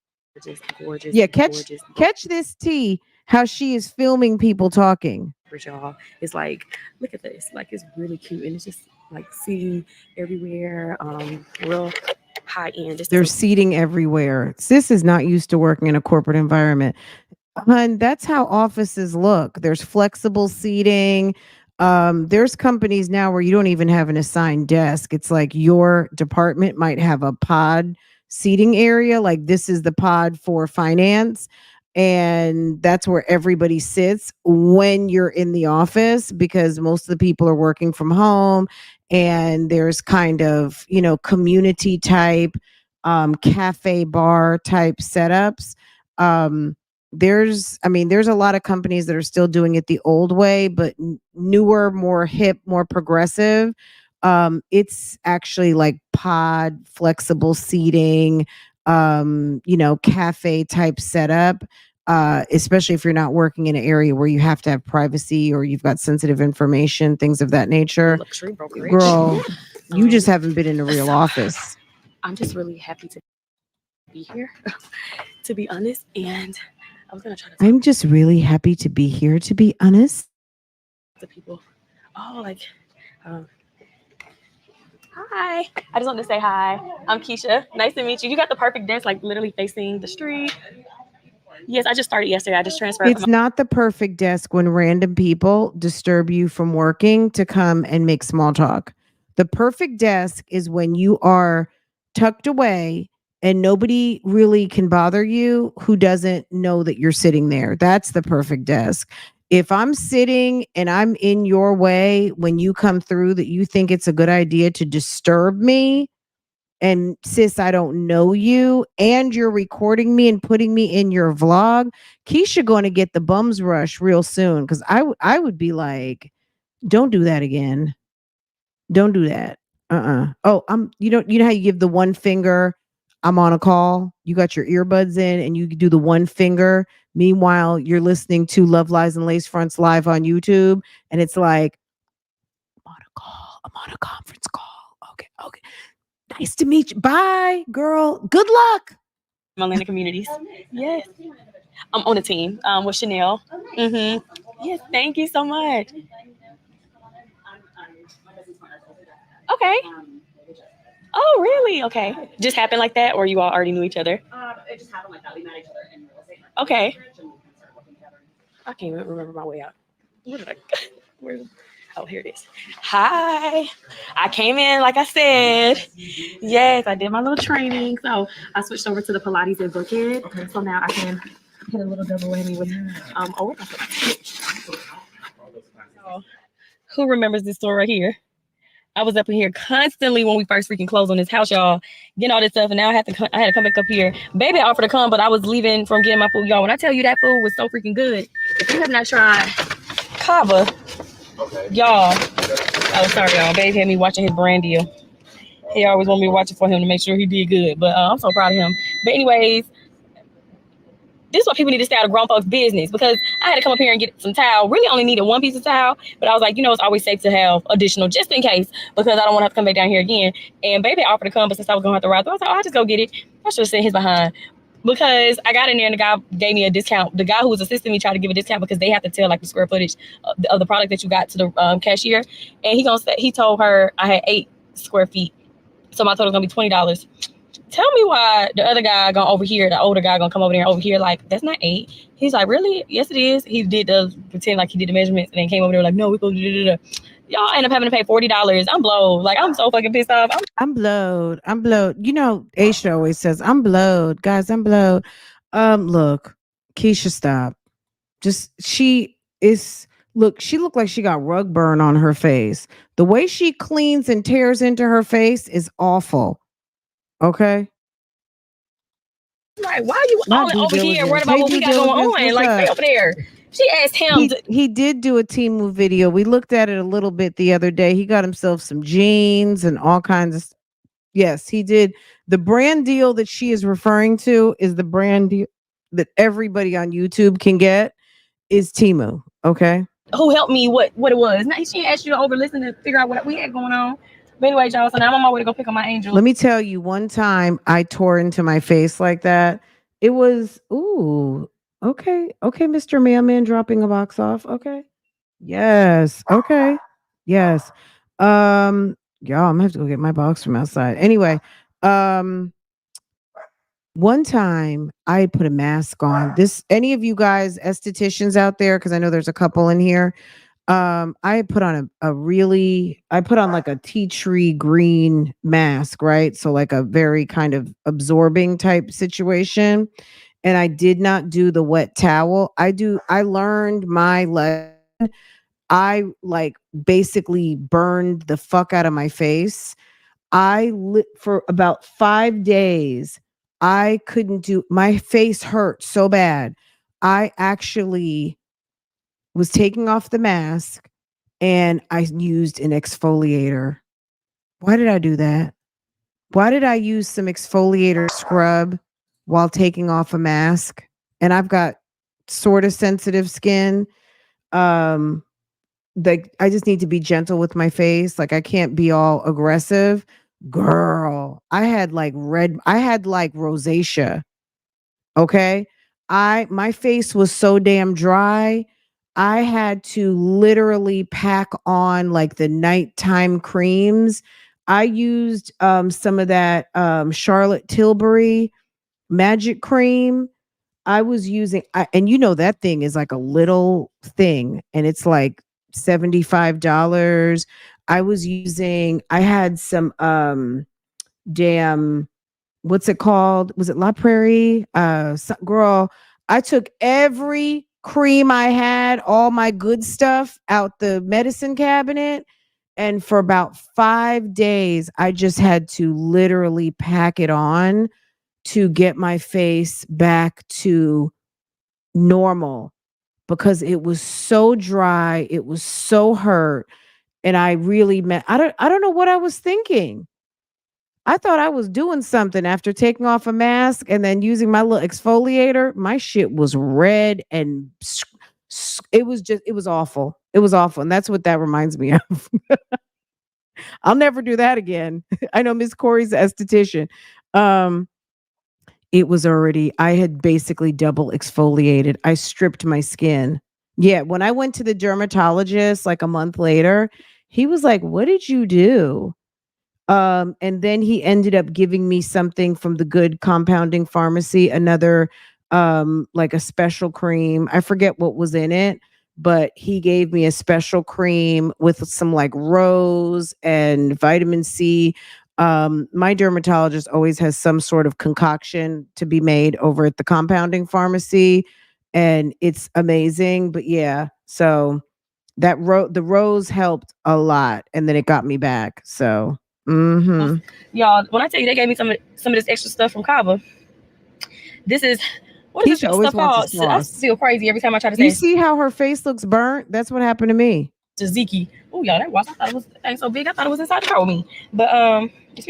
Gorgeous. Yeah, catch this tea, how she is filming people talking. Y'all, it's like, look at this, like, it's really cute, and it's just like seating everywhere, real high end. There's seating everywhere. Sis is not used to working in a corporate environment. And that's how offices look. There's flexible seating. There's companies now where you don't even have an assigned desk. It's like your department might have a pod seating area. Like this is the pod for finance. And that's where everybody sits when you're in the office because most of the people are working from home. And there's kind of, community type, cafe bar type setups. There's a lot of companies that are still doing it the old way, but newer, more hip, more progressive. It's actually like pod flexible seating, cafe type setup. Especially if you're not working in an area where you have to have privacy or you've got sensitive information, things of that nature. Luxury brokerage. Girl, you just haven't been in a real office. I'm just really happy to be here, to be honest. And I was gonna try to I'm just really happy to be here, to be honest. to people. Oh, like, hi. I just wanted to say hi. I'm Kesha. Nice to meet you. You got the perfect desk, like literally facing the street. Yes, I just started yesterday. I just transferred. It's not the perfect desk when random people disturb you from working to come and make small talk. The perfect desk is when you are tucked away and nobody really can bother you who doesn't know that you're sitting there. That's the perfect desk. If I'm sitting and I'm in your way when you come through that you think it's a good idea to disturb me, and sis, I don't know you, and you're recording me and putting me in your vlog, Kesha going to get the bums rush real soon because I would be like, don't do that again. Don't do that. Oh, you know how you give the one finger. I'm on a call. You got your earbuds in and you do the one finger. Meanwhile, you're listening to Love Lies and Lace Fronts live on YouTube, and it's like, I'm on a call. I'm on a conference call. Okay, okay. Nice to meet you. Bye, girl. Good luck. Atlanta communities. Yes. I'm on a team with Chanel. Yes, thank you so much. Okay. Oh, really? Okay. Just happened like that, or you all already knew each other? Okay. I can't even remember my way out. Where did I go? Where? Oh, here it is. Hi. I came in, like I said. Yes, I did my little training. So I switched over to the Pilates and Buckhead. Okay. So now I can hit a little double whammy with who remembers this store right here? I was up in here constantly when we first freaking closed on this house, y'all, getting all this stuff, and now I had to come back up here. Baby offered to come, but I was leaving from getting my food, y'all. When I tell you that food was so freaking good, if you have not tried Kava, y'all. Oh, sorry, y'all. Babe had me watching his brand deal. He always wanted me to watch it for him to make sure he did good, but I'm so proud of him. But anyways, this is what people need to stay out of grown folks' business, because I had to come up here and get some towel. Really only needed one piece of towel, but I was like, it's always safe to have additional just in case, because I don't want to have to come back down here again. And baby offered to come, but since I was going to have to ride through, I was like, I'll just go get it. I should have sent his behind, because I got in there and the guy gave me a discount. The guy who was assisting me tried to give a discount because they have to tell like the square footage of the product that you got to the cashier. And he told her I had 8 square feet. So my total is going to be $20. Tell me why the other guy gonna over here, the older guy gonna come over there over here like, that's not 8. He's like, really? Yes, it is. He did pretend like he did the measurements and then came over there like, no, we're gonna do. Y'all end up having to pay $40. I'm blowed. Like, I'm so fucking pissed off. I'm blowed. I'm blowed. Aisha always says, I'm blowed. Guys, I'm blowed. Look, Kesha, stop. She looked like she got rug burn on her face. The way she cleans and tears into her face is awful. Okay. Like, why are you all over here worried about what we got going on? Like, stay over there. She asked him. He did do a Temu video. We looked at it a little bit the other day. He got himself some jeans and all kinds of. Yes, he did. The brand deal that she is referring to is the brand deal that everybody on YouTube can get is Temu. Okay. Who helped me? What it was? Now, she asked you to over listen to figure out what we had going on. But anyway, y'all, so now I'm on my way to go pick up my angel. Let me tell you, one time I tore into my face like that. It was, okay, Mr. Mailman dropping a box off. Okay. Yes. Okay. Yes. Y'all, I'm gonna have to go get my box from outside. Anyway, One time I put a mask on. Any of you guys estheticians out there, because I know there's a couple in here. I put on I put on like a tea tree green mask, right? So like a very kind of absorbing type situation. And I did not do the wet towel. I learned my lesson. I like basically burned the fuck out of my face. I lit for about 5 days. I couldn't do, my face hurt so bad. I actually was taking off the mask and I used an exfoliator. Why did I do that? Why did I use some exfoliator scrub while taking off a mask? And I've got sort of sensitive skin. Um, like I just need to be gentle with my face. Like I can't be all aggressive. Girl, I had like rosacea. Okay. My face was so damn dry. I had to literally pack on like the nighttime creams. I used some of that Charlotte Tilbury magic cream. I was using and you know that thing is like a little thing and it's like $75. I had some damn, what's it called? Was it La Prairie? Girl, I took every cream I had, all my good stuff out the medicine cabinet. And for about 5 days, I just had to literally pack it on to get my face back to normal because it was so dry, it was so hurt, and I really meant I don't know what I was thinking. I thought I was doing something after taking off a mask and then using my little exfoliator. My shit was red and it was awful. It was awful. And that's what that reminds me of. I'll never do that again. I know Miss Corey's the esthetician. Um, I had basically double exfoliated. I stripped my skin. Yeah, when I went to the dermatologist like a month later, he was like, "What did you do?" And then he ended up giving me something from the good compounding pharmacy, another like a special cream. I forget what was in it, but he gave me a special cream with some like rose and vitamin C. My dermatologist always has some sort of concoction to be made over at the compounding pharmacy, and it's amazing. But yeah, so the rose helped a lot, and then it got me back. So Y'all, when I tell you they gave me some of this extra stuff from Cabo, this is what is Keisha this always stuff wants called? a I sauce. feel crazy every time I try to You say see how her face looks burnt? That's what happened to me. tzatziki. Oh, y'all, that was I thought it was ain't so big. I thought it was inside the car with me. But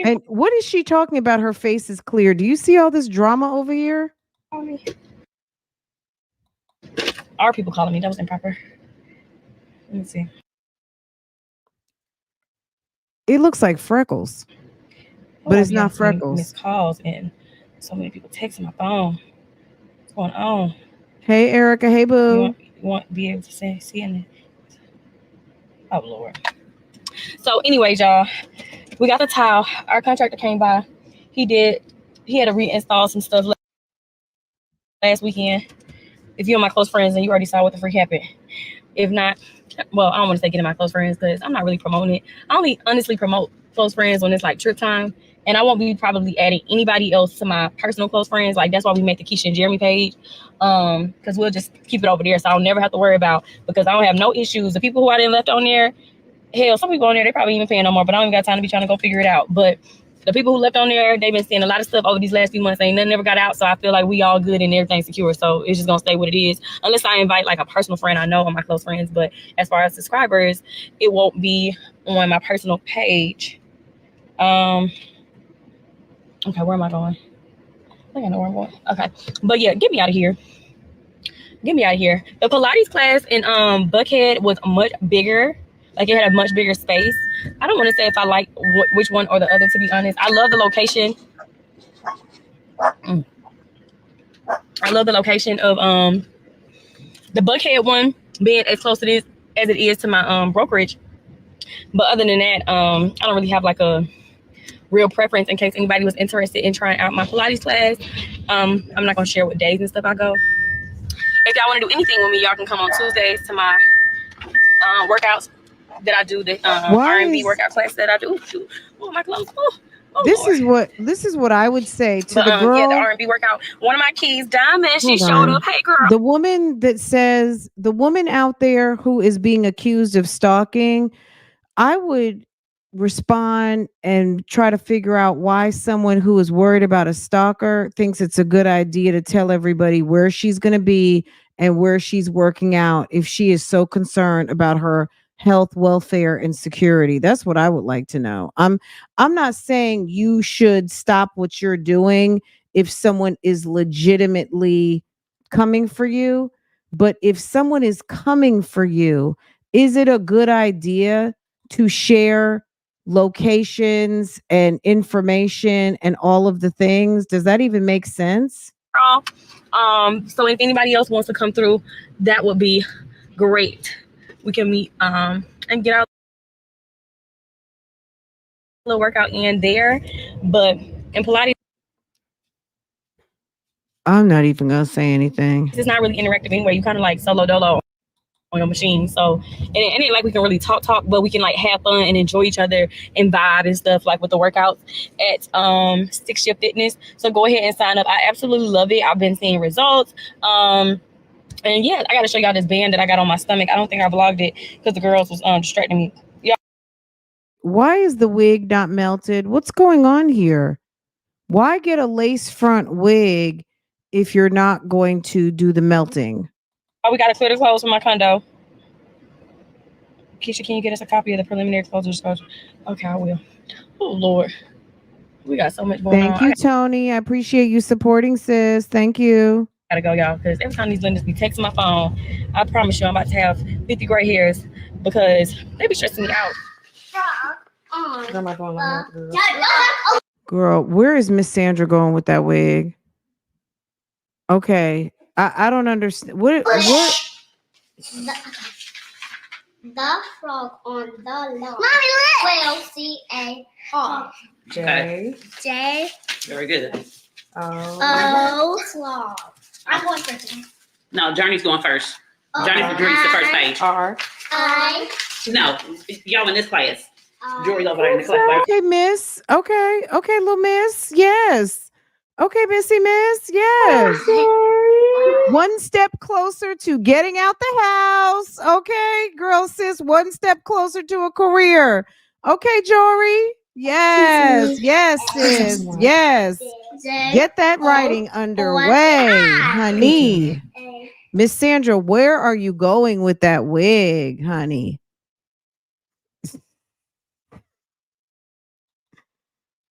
And what is she talking about? Her face is clear. Do you see all this drama over here? Are people calling me? That was improper. Let me see. It looks like freckles, but it's not So many freckles. missed calls and so many people texting my phone. What's going on? Hey, Erica. Hey, boo. You want to be able to see in it? Oh Lord. So, anyways, y'all, we got the tile. Our contractor came by. He had to reinstall some stuff last weekend. If you're my close friends, then you already saw what the freak happened. If not, well, I don't want to say get in my close friends because I'm not really promoting it. I only honestly promote close friends when it's like trip time. And I won't be probably adding anybody else to my personal close friends. Like that's why we make the Kesha and Jeremy page. Because we'll just keep it over there. So I'll never have to worry about, because I don't have no issues. The people who I didn't left on there, hell, some people on there, they probably even paying no more, but I don't even got time to be trying to go figure it out. But the people who left on there, they've been seeing a lot of stuff over these last few months. Ain't nothing ever got out. So I feel like we all good and everything's secure. So it's just going to stay what it is. Unless I invite like a personal friend I know on my close friends. But as far as subscribers, it won't be on my personal page. Okay, where am I going? I think I know where I'm going. Okay. But yeah, get me out of here. Get me out of here. The Pilates class in Buckhead was much bigger. Like it had a much bigger space. I don't want to say if I like which one or the other, to be honest. I love the location. I love the location of the Buckhead one being as close to this as it is to my brokerage. But other than that, I don't really have like a real preference in case anybody was interested in trying out my Pilates class. I'm not gonna share what days and stuff I go. If y'all want to do anything with me, y'all can come on Tuesdays to my workouts that I do, the R&B workout class that I do. Shoot. Oh, my clothes. This Lord. is what I would say to But, the girl. yeah, the R&B workout. One of my keys, Diamond, she showed up. Hey, girl. The woman that says, the woman out there who is being accused of stalking, I would respond and try to figure out why someone who is worried about a stalker thinks it's a good idea to tell everybody where she's going to be and where she's working out if she is so concerned about her health, welfare, and security. That's what I would like to know. I'm not saying you should stop what you're doing if someone is legitimately coming for you, but if someone is coming for you, is it a good idea to share locations and information and all of the things? Does that even make sense? So if anybody else wants to come through, that would be great. We can meet and get our little workout in there. But in Pilates, I'm not even gonna say anything. it's not really interactive anyway. You kind of like solo dolo on your machine. So it ain't like we can really talk, but we can like have fun and enjoy each other and vibe and stuff like with the workouts at Stick Shift Fitness. So go ahead and sign up. I absolutely love it. I've been seeing results. And yeah, I gotta show y'all this band that I got on my stomach. I don't think I vlogged it because the girls was distracting me. Yeah. Why is the wig not melted? What's going on here? Why get a lace front wig if you're not going to do the melting? Oh, we gotta clear the clothes from my condo. Kesha, can you get us a copy of the preliminary closure disclosure? Okay, I will. Oh Lord, we got so much going on. Thank you, Tony. I appreciate you supporting, sis. Thank you. Gotta go, y'all, because every time these lenders be texting my phone, I promise you I'm about to have 50 gray hairs because they be stressing me out. Girl, where is Miss Sandra going with that wig? Okay, I don't understand. What? The frog on the lawn. Mommy, look. C-A-R. J. J. Very good. O. Frog. I'm going first. No, Journey's going first. Journey reads the first page. R. I. No, y'all in this class. Jory's over there in the class. Okay, Miss. Okay, little Miss. Yes. Okay, Missy Miss. Yes. One step closer to getting out the house. Okay, girl, sis. One step closer to a career. Okay, Jory. Yes, sis. Yes. Get that writing underway, honey. Miss Sandra, where are you going with that wig, honey?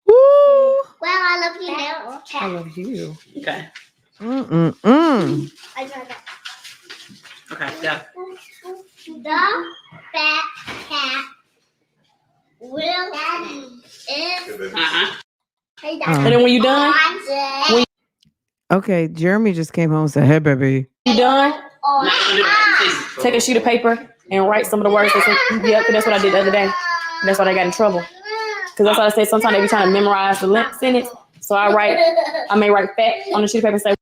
Woo! Well, I love you now. I love you. Okay. I know that. Okay, go. The fat cat will is. Hey, Daddy. And then when you done, Okay, Jeremy just came home and said, "Hey, baby." you done, On take a sheet of paper and write some of the words. Yep, that's what I did the other day. That's why they got in trouble. Because that's what I say. Sometimes they be trying to memorize the sentence. So I may write fat on the sheet of paper and say,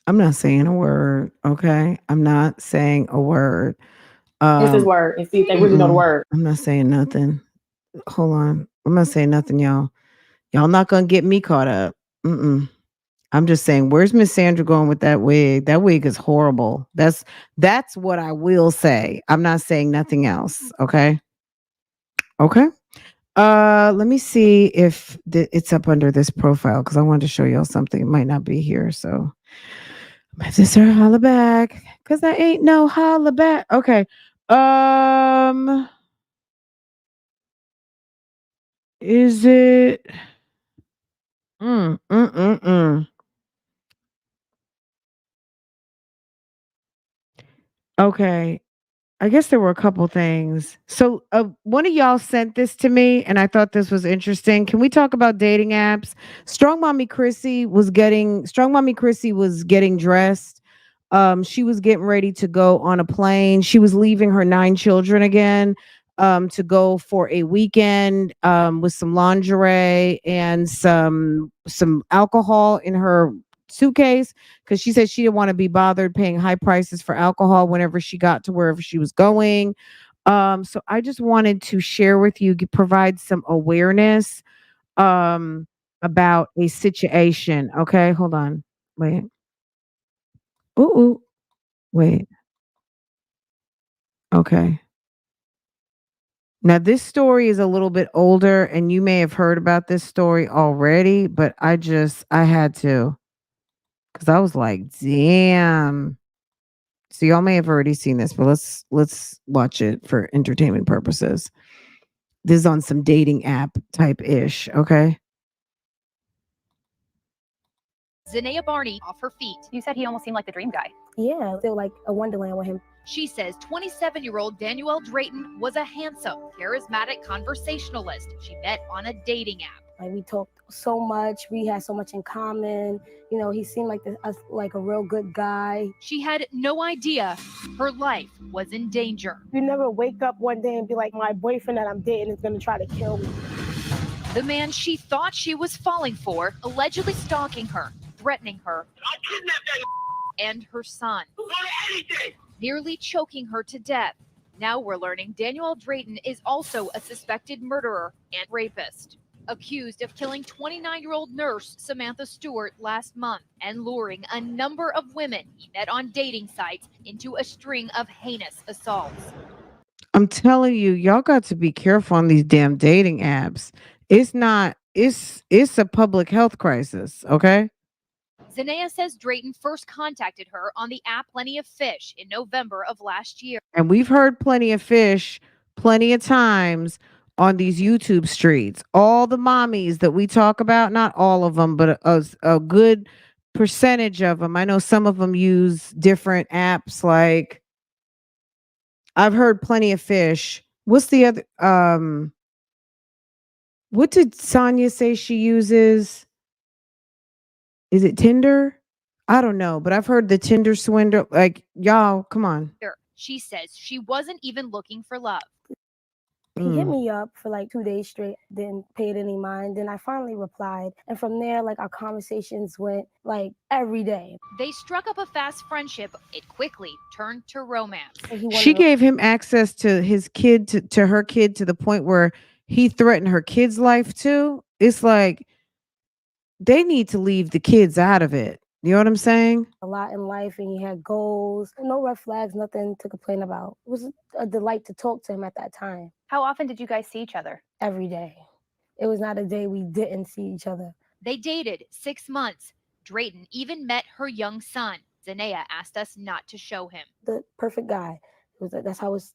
I'm not saying a word. Okay, I'm not saying a word. this is word, and see if they really know the word. I'm not saying nothing. Hold on. I'm not saying nothing, y'all. Y'all not gonna get me caught up. I'm just saying, where's Miss Sandra going with that wig? That wig is horrible. That's what I will say. I'm not saying nothing else. Okay. Let me see if it's up under this profile because I wanted to show y'all something. It might not be here, so my sister holla back because I ain't no holla back. Okay. Is it? Okay. I guess there were a couple things. So one of y'all sent this to me and I thought this was interesting. Can we talk about dating apps? Strong Mommy Chrissy was getting dressed. She was getting ready to go on a plane. She was leaving her 9 children again. to go for a weekend with some lingerie and some alcohol in her suitcase because she said she didn't want to be bothered paying high prices for alcohol whenever she got to wherever she was going. So I just wanted to share with you, provide some awareness um about a situation. Okay, hold on. Wait. Ooh, wait. Okay. Now, this story is a little bit older, and you may have heard about this story already, but I had to, because I was like, damn. So y'all may have already seen this, but let's watch it for entertainment purposes. This is on some dating app type ish, okay? Zanea Barney off her feet. You said he almost seemed like the dream guy. Yeah, feel like a wonderland with him. She says 27-year-old Danielle Drayton was a handsome, charismatic conversationalist she met on a dating app. Like, we talked so much, we had so much in common. You know, he seemed like a real good guy. She had no idea her life was in danger. You never wake up one day and be like, my boyfriend that I'm dating is gonna try to kill me. The man she thought she was falling for, allegedly stalking her, threatening her, and her son, nearly choking her to death. Now we're learning Danielle Drayton is also a suspected murderer and rapist, accused of killing 29-year-old nurse Samantha Stewart last month and luring a number of women he met on dating sites into a string of heinous assaults. I'm telling you, y'all got to be careful on these damn dating apps. It's a public health crisis, okay? Zanea says Drayton first contacted her on the app Plenty of Fish in November of last year. And we've heard Plenty of Fish plenty of times on these YouTube streets. All the mommies that we talk about, not all of them, but a good percentage of them. I know some of them use different apps. Like, I've heard Plenty of Fish. What's the other? What did Sonia say she uses? Is it Tinder? I don't know, but I've heard the Tinder swindle. Like, y'all, come on. She says she wasn't even looking for love. He hit me up for like 2 days straight, didn't pay it any mind. Then I finally replied. And from there, like, our conversations went like every day. They struck up a fast friendship. It quickly turned to romance. She gave him access to his kid, to her kid, to the point where he threatened her kid's life too. It's like, they need to leave the kids out of it. You know what I'm saying? A lot in life, and he had goals. No red flags, nothing to complain about. It was a delight to talk to him at that time. How often did you guys see each other? Every day. It was not a day we didn't see each other. They dated 6 months. Drayton even met her young son. Zanea asked us not to show him. The perfect guy. That's how it's,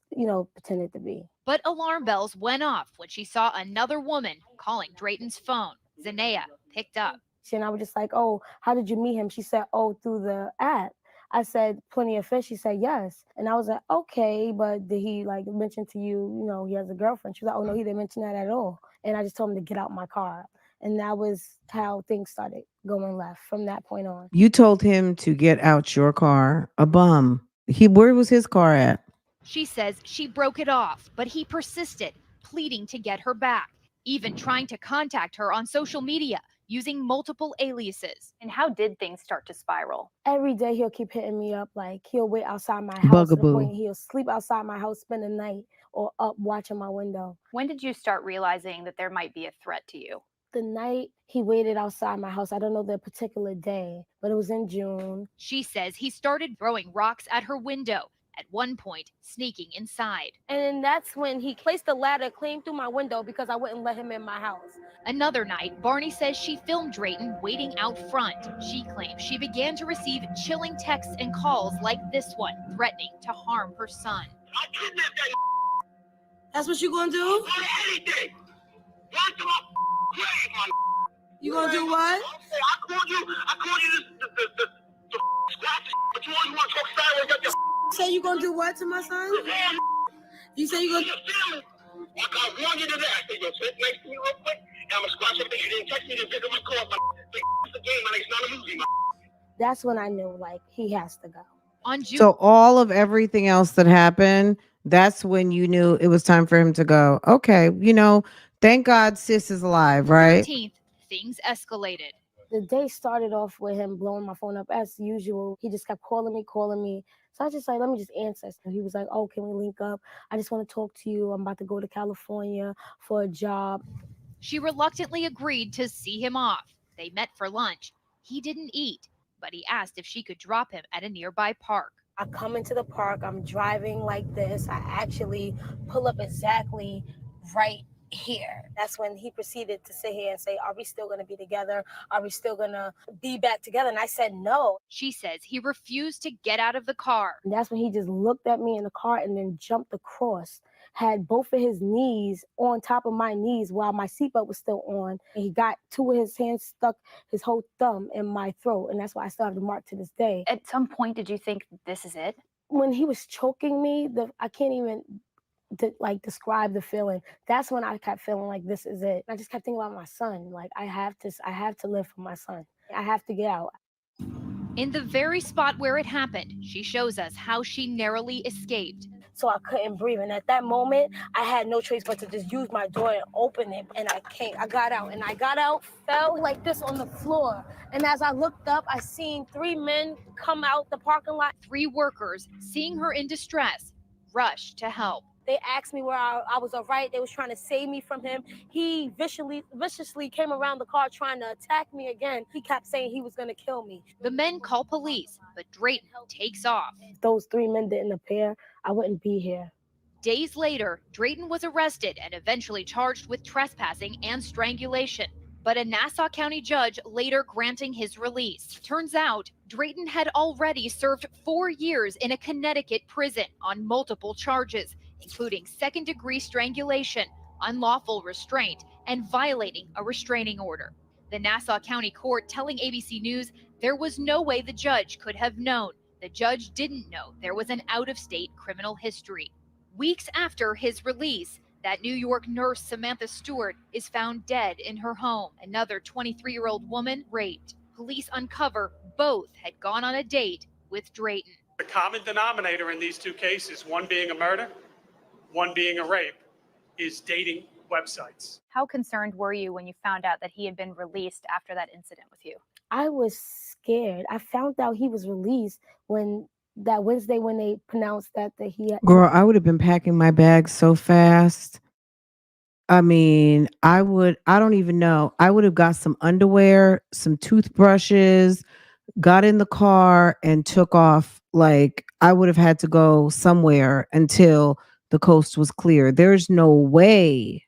pretended to be. But alarm bells went off when she saw another woman calling Drayton's phone. Zanea picked up. And I was just like, oh, how did you meet him? She said, oh, through the app. I said, Plenty of Fish. She said, yes. And I was like, okay, but did he mention to you, he has a girlfriend? She was like, oh, no, he didn't mention that at all. And I just told him to get out my car. And that was how things started going left from that point on. You told him to get out your car. A bum. Where was his car at? She says she broke it off, but he persisted, pleading to get her back, even trying to contact her on social media using multiple aliases. And how did things start to spiral? Every day he'll keep hitting me up. Like, he'll wait outside my house. To the point he'll sleep outside my house, spend the night, or up watching my window. When did you start realizing that there might be a threat to you? The night he waited outside my house. I don't know the particular day, but it was in June. She says he started throwing rocks at her window, at one point sneaking inside. And then that's when he placed the ladder clean through my window because I wouldn't let him in my house. Another night, Barney says she filmed Drayton waiting out front. She claims she began to receive chilling texts and calls like this one, threatening to harm her son. I kidnapped that. That's what you gonna do? Anything. You gonna do what? I called you the but you only want to talk sideways. Say you gonna do what to my son? You say you gonna do? I warned you to that. They go sit next to me real quick, and I'm gonna scratch everything. You didn't text me to visit my car. It's a game, man. It's not a movie, man. That's when I knew, he has to go. On June. So all of everything else that happened, that's when you knew it was time for him to go. Okay, thank God sis is alive, right? 13th, things escalated. The day started off with him blowing my phone up as usual. He just kept calling me. So I just like, let me just answer. So he was like, oh, can we link up? I just want to talk to you. I'm about to go to California for a job. She reluctantly agreed to see him off. They met for lunch. He didn't eat, but he asked if she could drop him at a nearby park. I come into the park, I'm driving like this. I actually pull up exactly right here. That's when he proceeded to sit here and say, are we still going to be together? Are we still going to be back together? And I said, no. She says he refused to get out of the car. And that's when he just looked at me in the car and then jumped across, had both of his knees on top of my knees while my seatbelt was still on. And he got two of his hands stuck, his whole thumb in my throat. And that's why I still have the mark to this day. At some point, did you think this is it? When he was choking me, I can't even describe the feeling. That's when I kept feeling like this is it. I just kept thinking about my son. Like I have to live for my son. I have to get out. In the very spot where it happened, she shows us how she narrowly escaped. So I couldn't breathe. And at that moment, I had no choice but to just use my door and open it. And I got out, fell like this on the floor. And as I looked up, I seen 3 men come out the parking lot. 3 workers, seeing her in distress, rushed to help. They asked me where I was all right. They was trying to save me from him. He viciously came around the car trying to attack me again. He kept saying he was going to kill me. The men call police, but Drayton takes off. If those 3 men didn't appear, I wouldn't be here. Days later, Drayton was arrested and eventually charged with trespassing and strangulation, but a Nassau County judge later granting his release. Turns out, Drayton had already served 4 years in a Connecticut prison on multiple charges, including second-degree strangulation, unlawful restraint, and violating a restraining order. The Nassau County Court telling ABC News there was no way the judge could have known. The judge didn't know there was an out-of-state criminal history. Weeks after his release, that New York nurse Samantha Stewart is found dead in her home. Another 23-year-old woman raped. Police uncover both had gone on a date with Drayton. The common denominator in these 2 cases, one being a murder, one being a rape, is dating websites. How concerned were you when you found out that he had been released after that incident with you? I was scared. I found out he was released that Wednesday when they pronounced that he had. Girl, I would have been packing my bags so fast. I mean, I don't even know. I would have got some underwear, some toothbrushes, got in the car and took off. Like I would have had to go somewhere until the coast was clear. There's no way.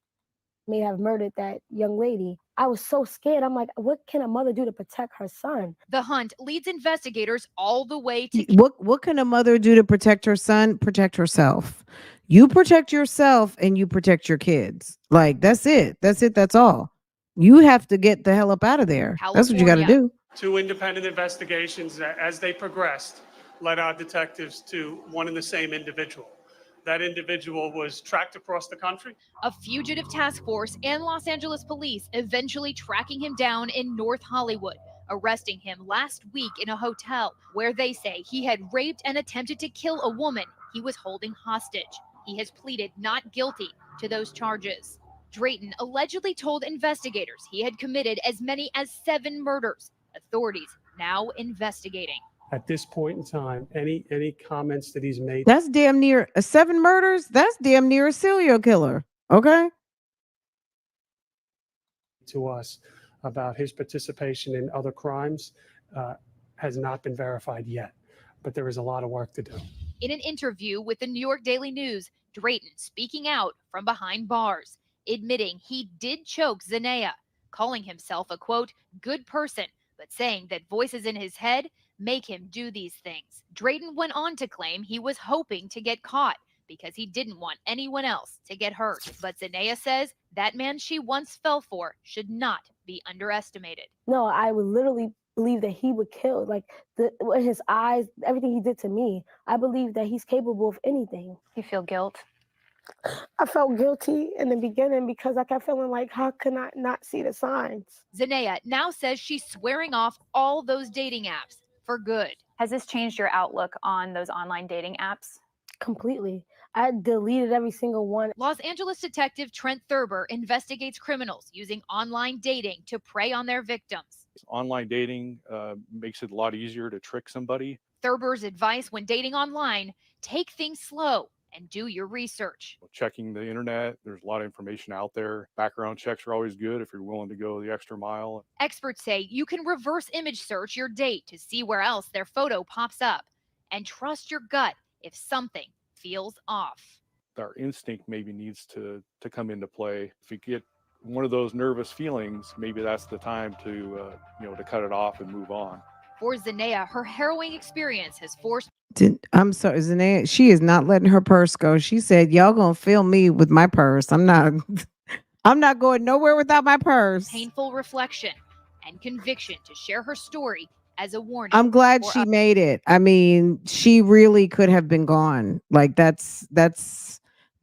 May have murdered that young lady. I was so scared. I'm like, what can a mother do to protect her son? The hunt leads investigators all the way to... What can a mother do to protect her son? Protect herself. You protect yourself and you protect your kids. Like, that's it. That's all. You have to get the hell up out of there. California. That's what you got to do. 2 independent investigations, as they progressed, led our detectives to one and the same individual. That individual was tracked across the country. A fugitive task force and Los Angeles police eventually tracking him down in North Hollywood, arresting him last week in a hotel where they say he had raped and attempted to kill a woman he was holding hostage. He has pleaded not guilty to those charges. Drayton allegedly told investigators he had committed as many as 7 murders. Authorities now investigating. At this point in time, any comments that he's made. That's damn near 7 murders. That's damn near a serial killer. Okay. To us about his participation in other crimes has not been verified yet, but there is a lot of work to do. In an interview with the New York Daily News, Drayton speaking out from behind bars, admitting he did choke Zanea, calling himself a, quote, good person, but saying that voices in his head make him do these things. Drayton went on to claim he was hoping to get caught because he didn't want anyone else to get hurt. But Zanea says that man she once fell for should not be underestimated. No, I would literally believe that he would kill. Like his eyes, everything he did to me, I believe that he's capable of anything. You feel guilt? I felt guilty in the beginning because I kept feeling like, how can I not see the signs? Zanea now says she's swearing off all those dating apps for good. Has this changed your outlook on those online dating apps? Completely. I deleted every single one. Los Angeles detective Trent Thurber investigates criminals using online dating to prey on their victims. Online dating makes it a lot easier to trick somebody. Thurber's advice when dating online: take things slow and do your research. Checking the internet, there's a lot of information out there. Background checks are always good if you're willing to go the extra mile. Experts say you can reverse image search your date to see where else their photo pops up, and trust your gut if something feels off. Our instinct maybe needs to come into play. If you get one of those nervous feelings, maybe that's the time to to cut it off and move on. For Zanea, her harrowing experience has forced. I'm sorry, Zanea, she is not letting her purse go. She said, "Y'all gonna film me with my purse. I'm not I'm not going nowhere without my purse." Painful reflection and conviction to share her story as a warning. I'm glad she made it. I mean, she really could have been gone. Like this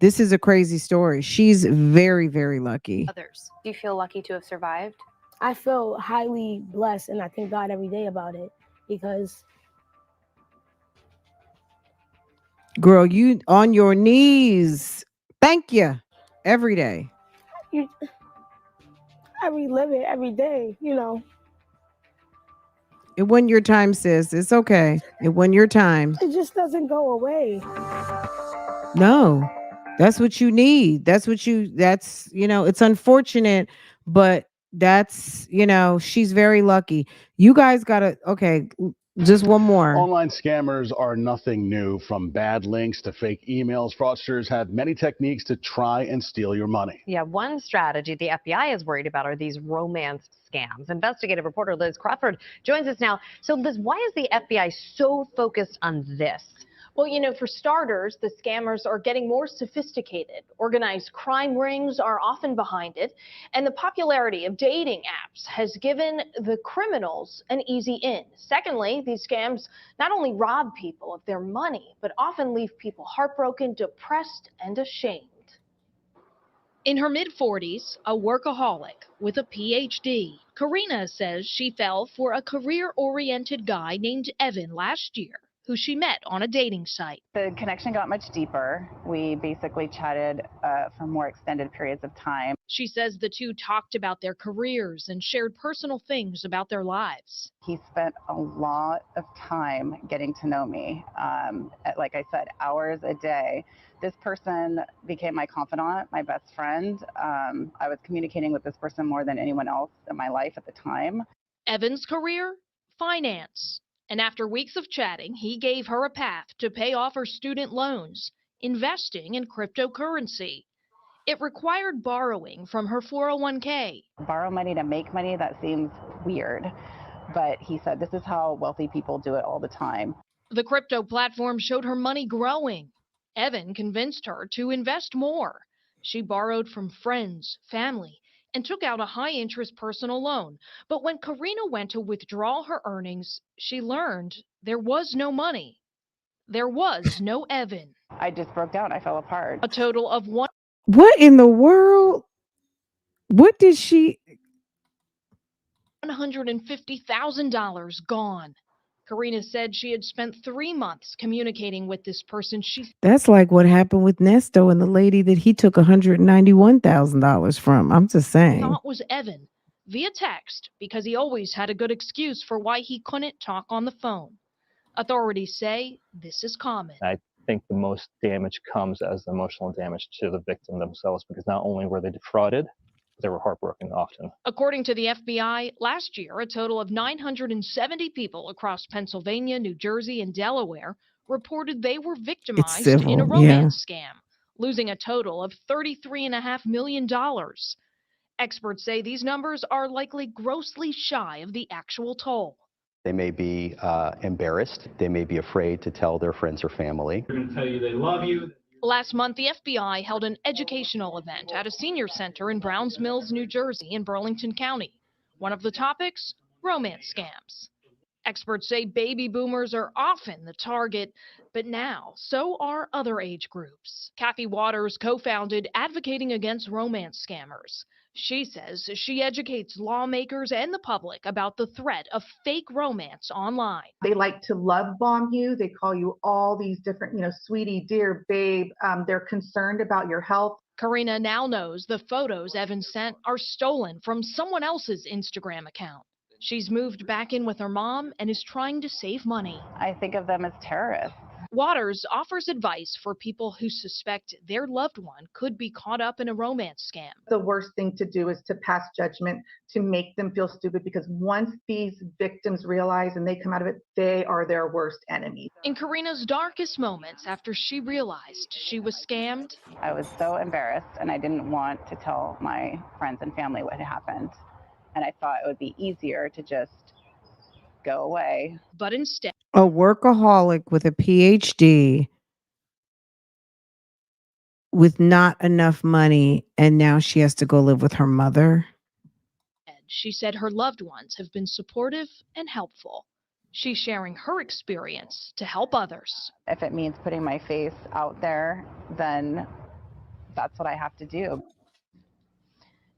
is a crazy story. She's very, very lucky. Others. Do you feel lucky to have survived? I feel highly blessed, and I thank God every day about it, because Girl, you on your knees. Thank you every day. I relive it every day, It wasn't your time, sis. It's okay. It wasn't your time. It just doesn't go away. No, that's what you need. It's unfortunate, but she's very lucky. You guys okay, just one more. Online scammers are nothing new. From bad links to fake emails, fraudsters have many techniques to try and steal your money. Yeah, one strategy the FBI is worried about are these romance scams. Investigative reporter Liz Crawford joins us now. So, Liz, why is the FBI so focused on this? Well, for starters, the scammers are getting more sophisticated. Organized crime rings are often behind it. And the popularity of dating apps has given the criminals an easy in. Secondly, these scams not only rob people of their money, but often leave people heartbroken, depressed, and ashamed. In her mid-40s, a workaholic with a PhD, Karina says she fell for a career-oriented guy named Evan last year, who she met on a dating site. The connection got much deeper. We basically chatted for more extended periods of time. She says the two talked about their careers and shared personal things about their lives. He spent a lot of time getting to know me. Like I said, hours a day. This person became my confidant, my best friend. I was communicating with this person more than anyone else in my life at the time. Evan's career? Finance. And after weeks of chatting, he gave her a path to pay off her student loans, investing in cryptocurrency. It required borrowing from her 401k. Borrow money to make money, that seems weird. But he said this is how wealthy people do it all the time. The crypto platform showed her money growing. Evan convinced her to invest more. She borrowed from friends, family, and took out a high-interest personal loan. But when Karina went to withdraw her earnings, she learned there was no money. There was no Evan. I just broke down. I fell apart. A total of What in the world? What did she? $150,000 gone. Karina said she had spent 3 months communicating with this person. That's like what happened with Nesto and the lady that he took $191,000 from. I'm just saying. Thought was Evan via text because he always had a good excuse for why he couldn't talk on the phone. Authorities say this is common. I think the most damage comes as the emotional damage to the victim themselves, because not only were they defrauded, they were heartbroken often. According to the FBI, last year, a total of 970 people across Pennsylvania, New Jersey, and Delaware reported they were victimized in a romance scam, losing a total of $33.5 million. Experts say these numbers are likely grossly shy of the actual toll. They may be embarrassed. They may be afraid to tell their friends or family. They're going to tell you they love you. Last month, the FBI held an educational event at a senior center in Browns Mills, New Jersey, in Burlington County. One of the topics, romance scams. Experts say baby boomers are often the target, but now so are other age groups. Kathy Waters co-founded Advocating Against Romance Scammers. She says she educates lawmakers and the public about the threat of fake romance online. They like to love bomb you. They call you all these different, sweetie, dear, babe. They're concerned about your health. Karina now knows the photos Evan sent are stolen from someone else's Instagram account. She's moved back in with her mom and is trying to save money. I think of them as terrorists. Waters offers advice for people who suspect their loved one could be caught up in a romance scam. The worst thing to do is to pass judgment, to make them feel stupid, because once these victims realize and they come out of it, they are their worst enemies. In Karina's darkest moments after she realized she was scammed, I was so embarrassed and I didn't want to tell my friends and family what had happened. And I thought it would be easier to just go away. But instead, a workaholic with a PhD with not enough money, and now she has to go live with her mother. She said her loved ones have been supportive and helpful. She's sharing her experience to help others. If it means putting my face out there, then that's what I have to do.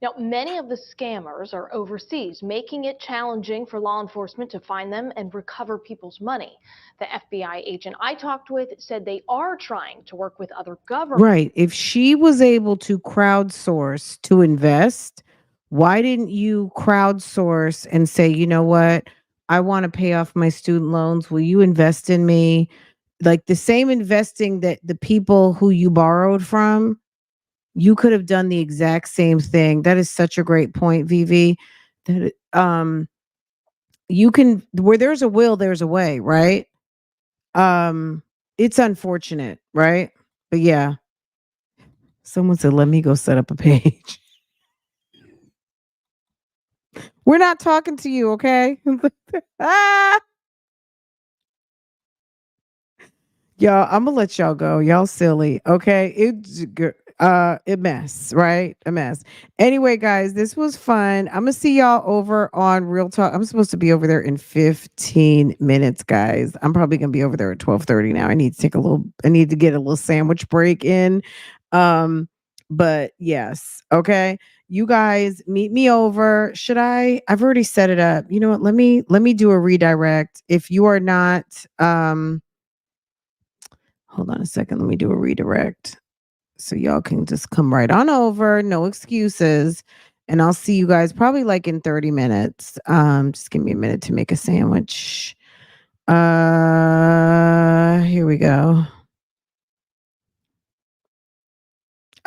Now, many of the scammers are overseas, making it challenging for law enforcement to find them and recover people's money. The FBI agent I talked with said they are trying to work with other governments. Right. If she was able to crowdsource to invest, why didn't you crowdsource and say, you know what? I want to pay off my student loans. Will you invest in me? Like the same investing that the people who you borrowed from, you could have done the exact same thing. That is such a great point, Vivi. That you can, where there's a will, there's a way, right? It's unfortunate, right? But yeah. Someone said, let me go set up a page. We're not talking to you, okay? Y'all, I'm gonna let y'all go. Y'all silly, okay? It's a mess, right? A mess. Anyway, guys, this was fun. I'm gonna see y'all over on Real Talk. I'm supposed to be over there in 15 minutes, guys. I'm probably gonna be over there at 12:30 now. I need to get a little sandwich break in. But yes, okay. You guys meet me over. I've already set it up. You know what? Let me do a redirect. If you are not hold on a second. Let me do a redirect. So y'all can just come right on over. No excuses. And I'll see you guys probably like in 30 minutes. Just give me a minute to make a sandwich. Here we go.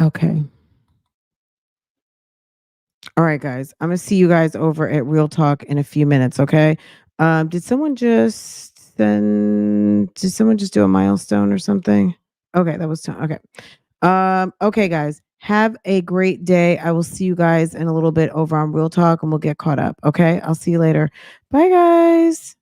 Okay. All right, guys. I'm gonna see you guys over at Real Talk in a few minutes, okay? Did someone just do a milestone or something? Okay, that was time. Okay. Okay, guys. Have a great day. I will see you guys in a little bit over on Real Talk and we'll get caught up. Okay. I'll see you later. Bye, guys.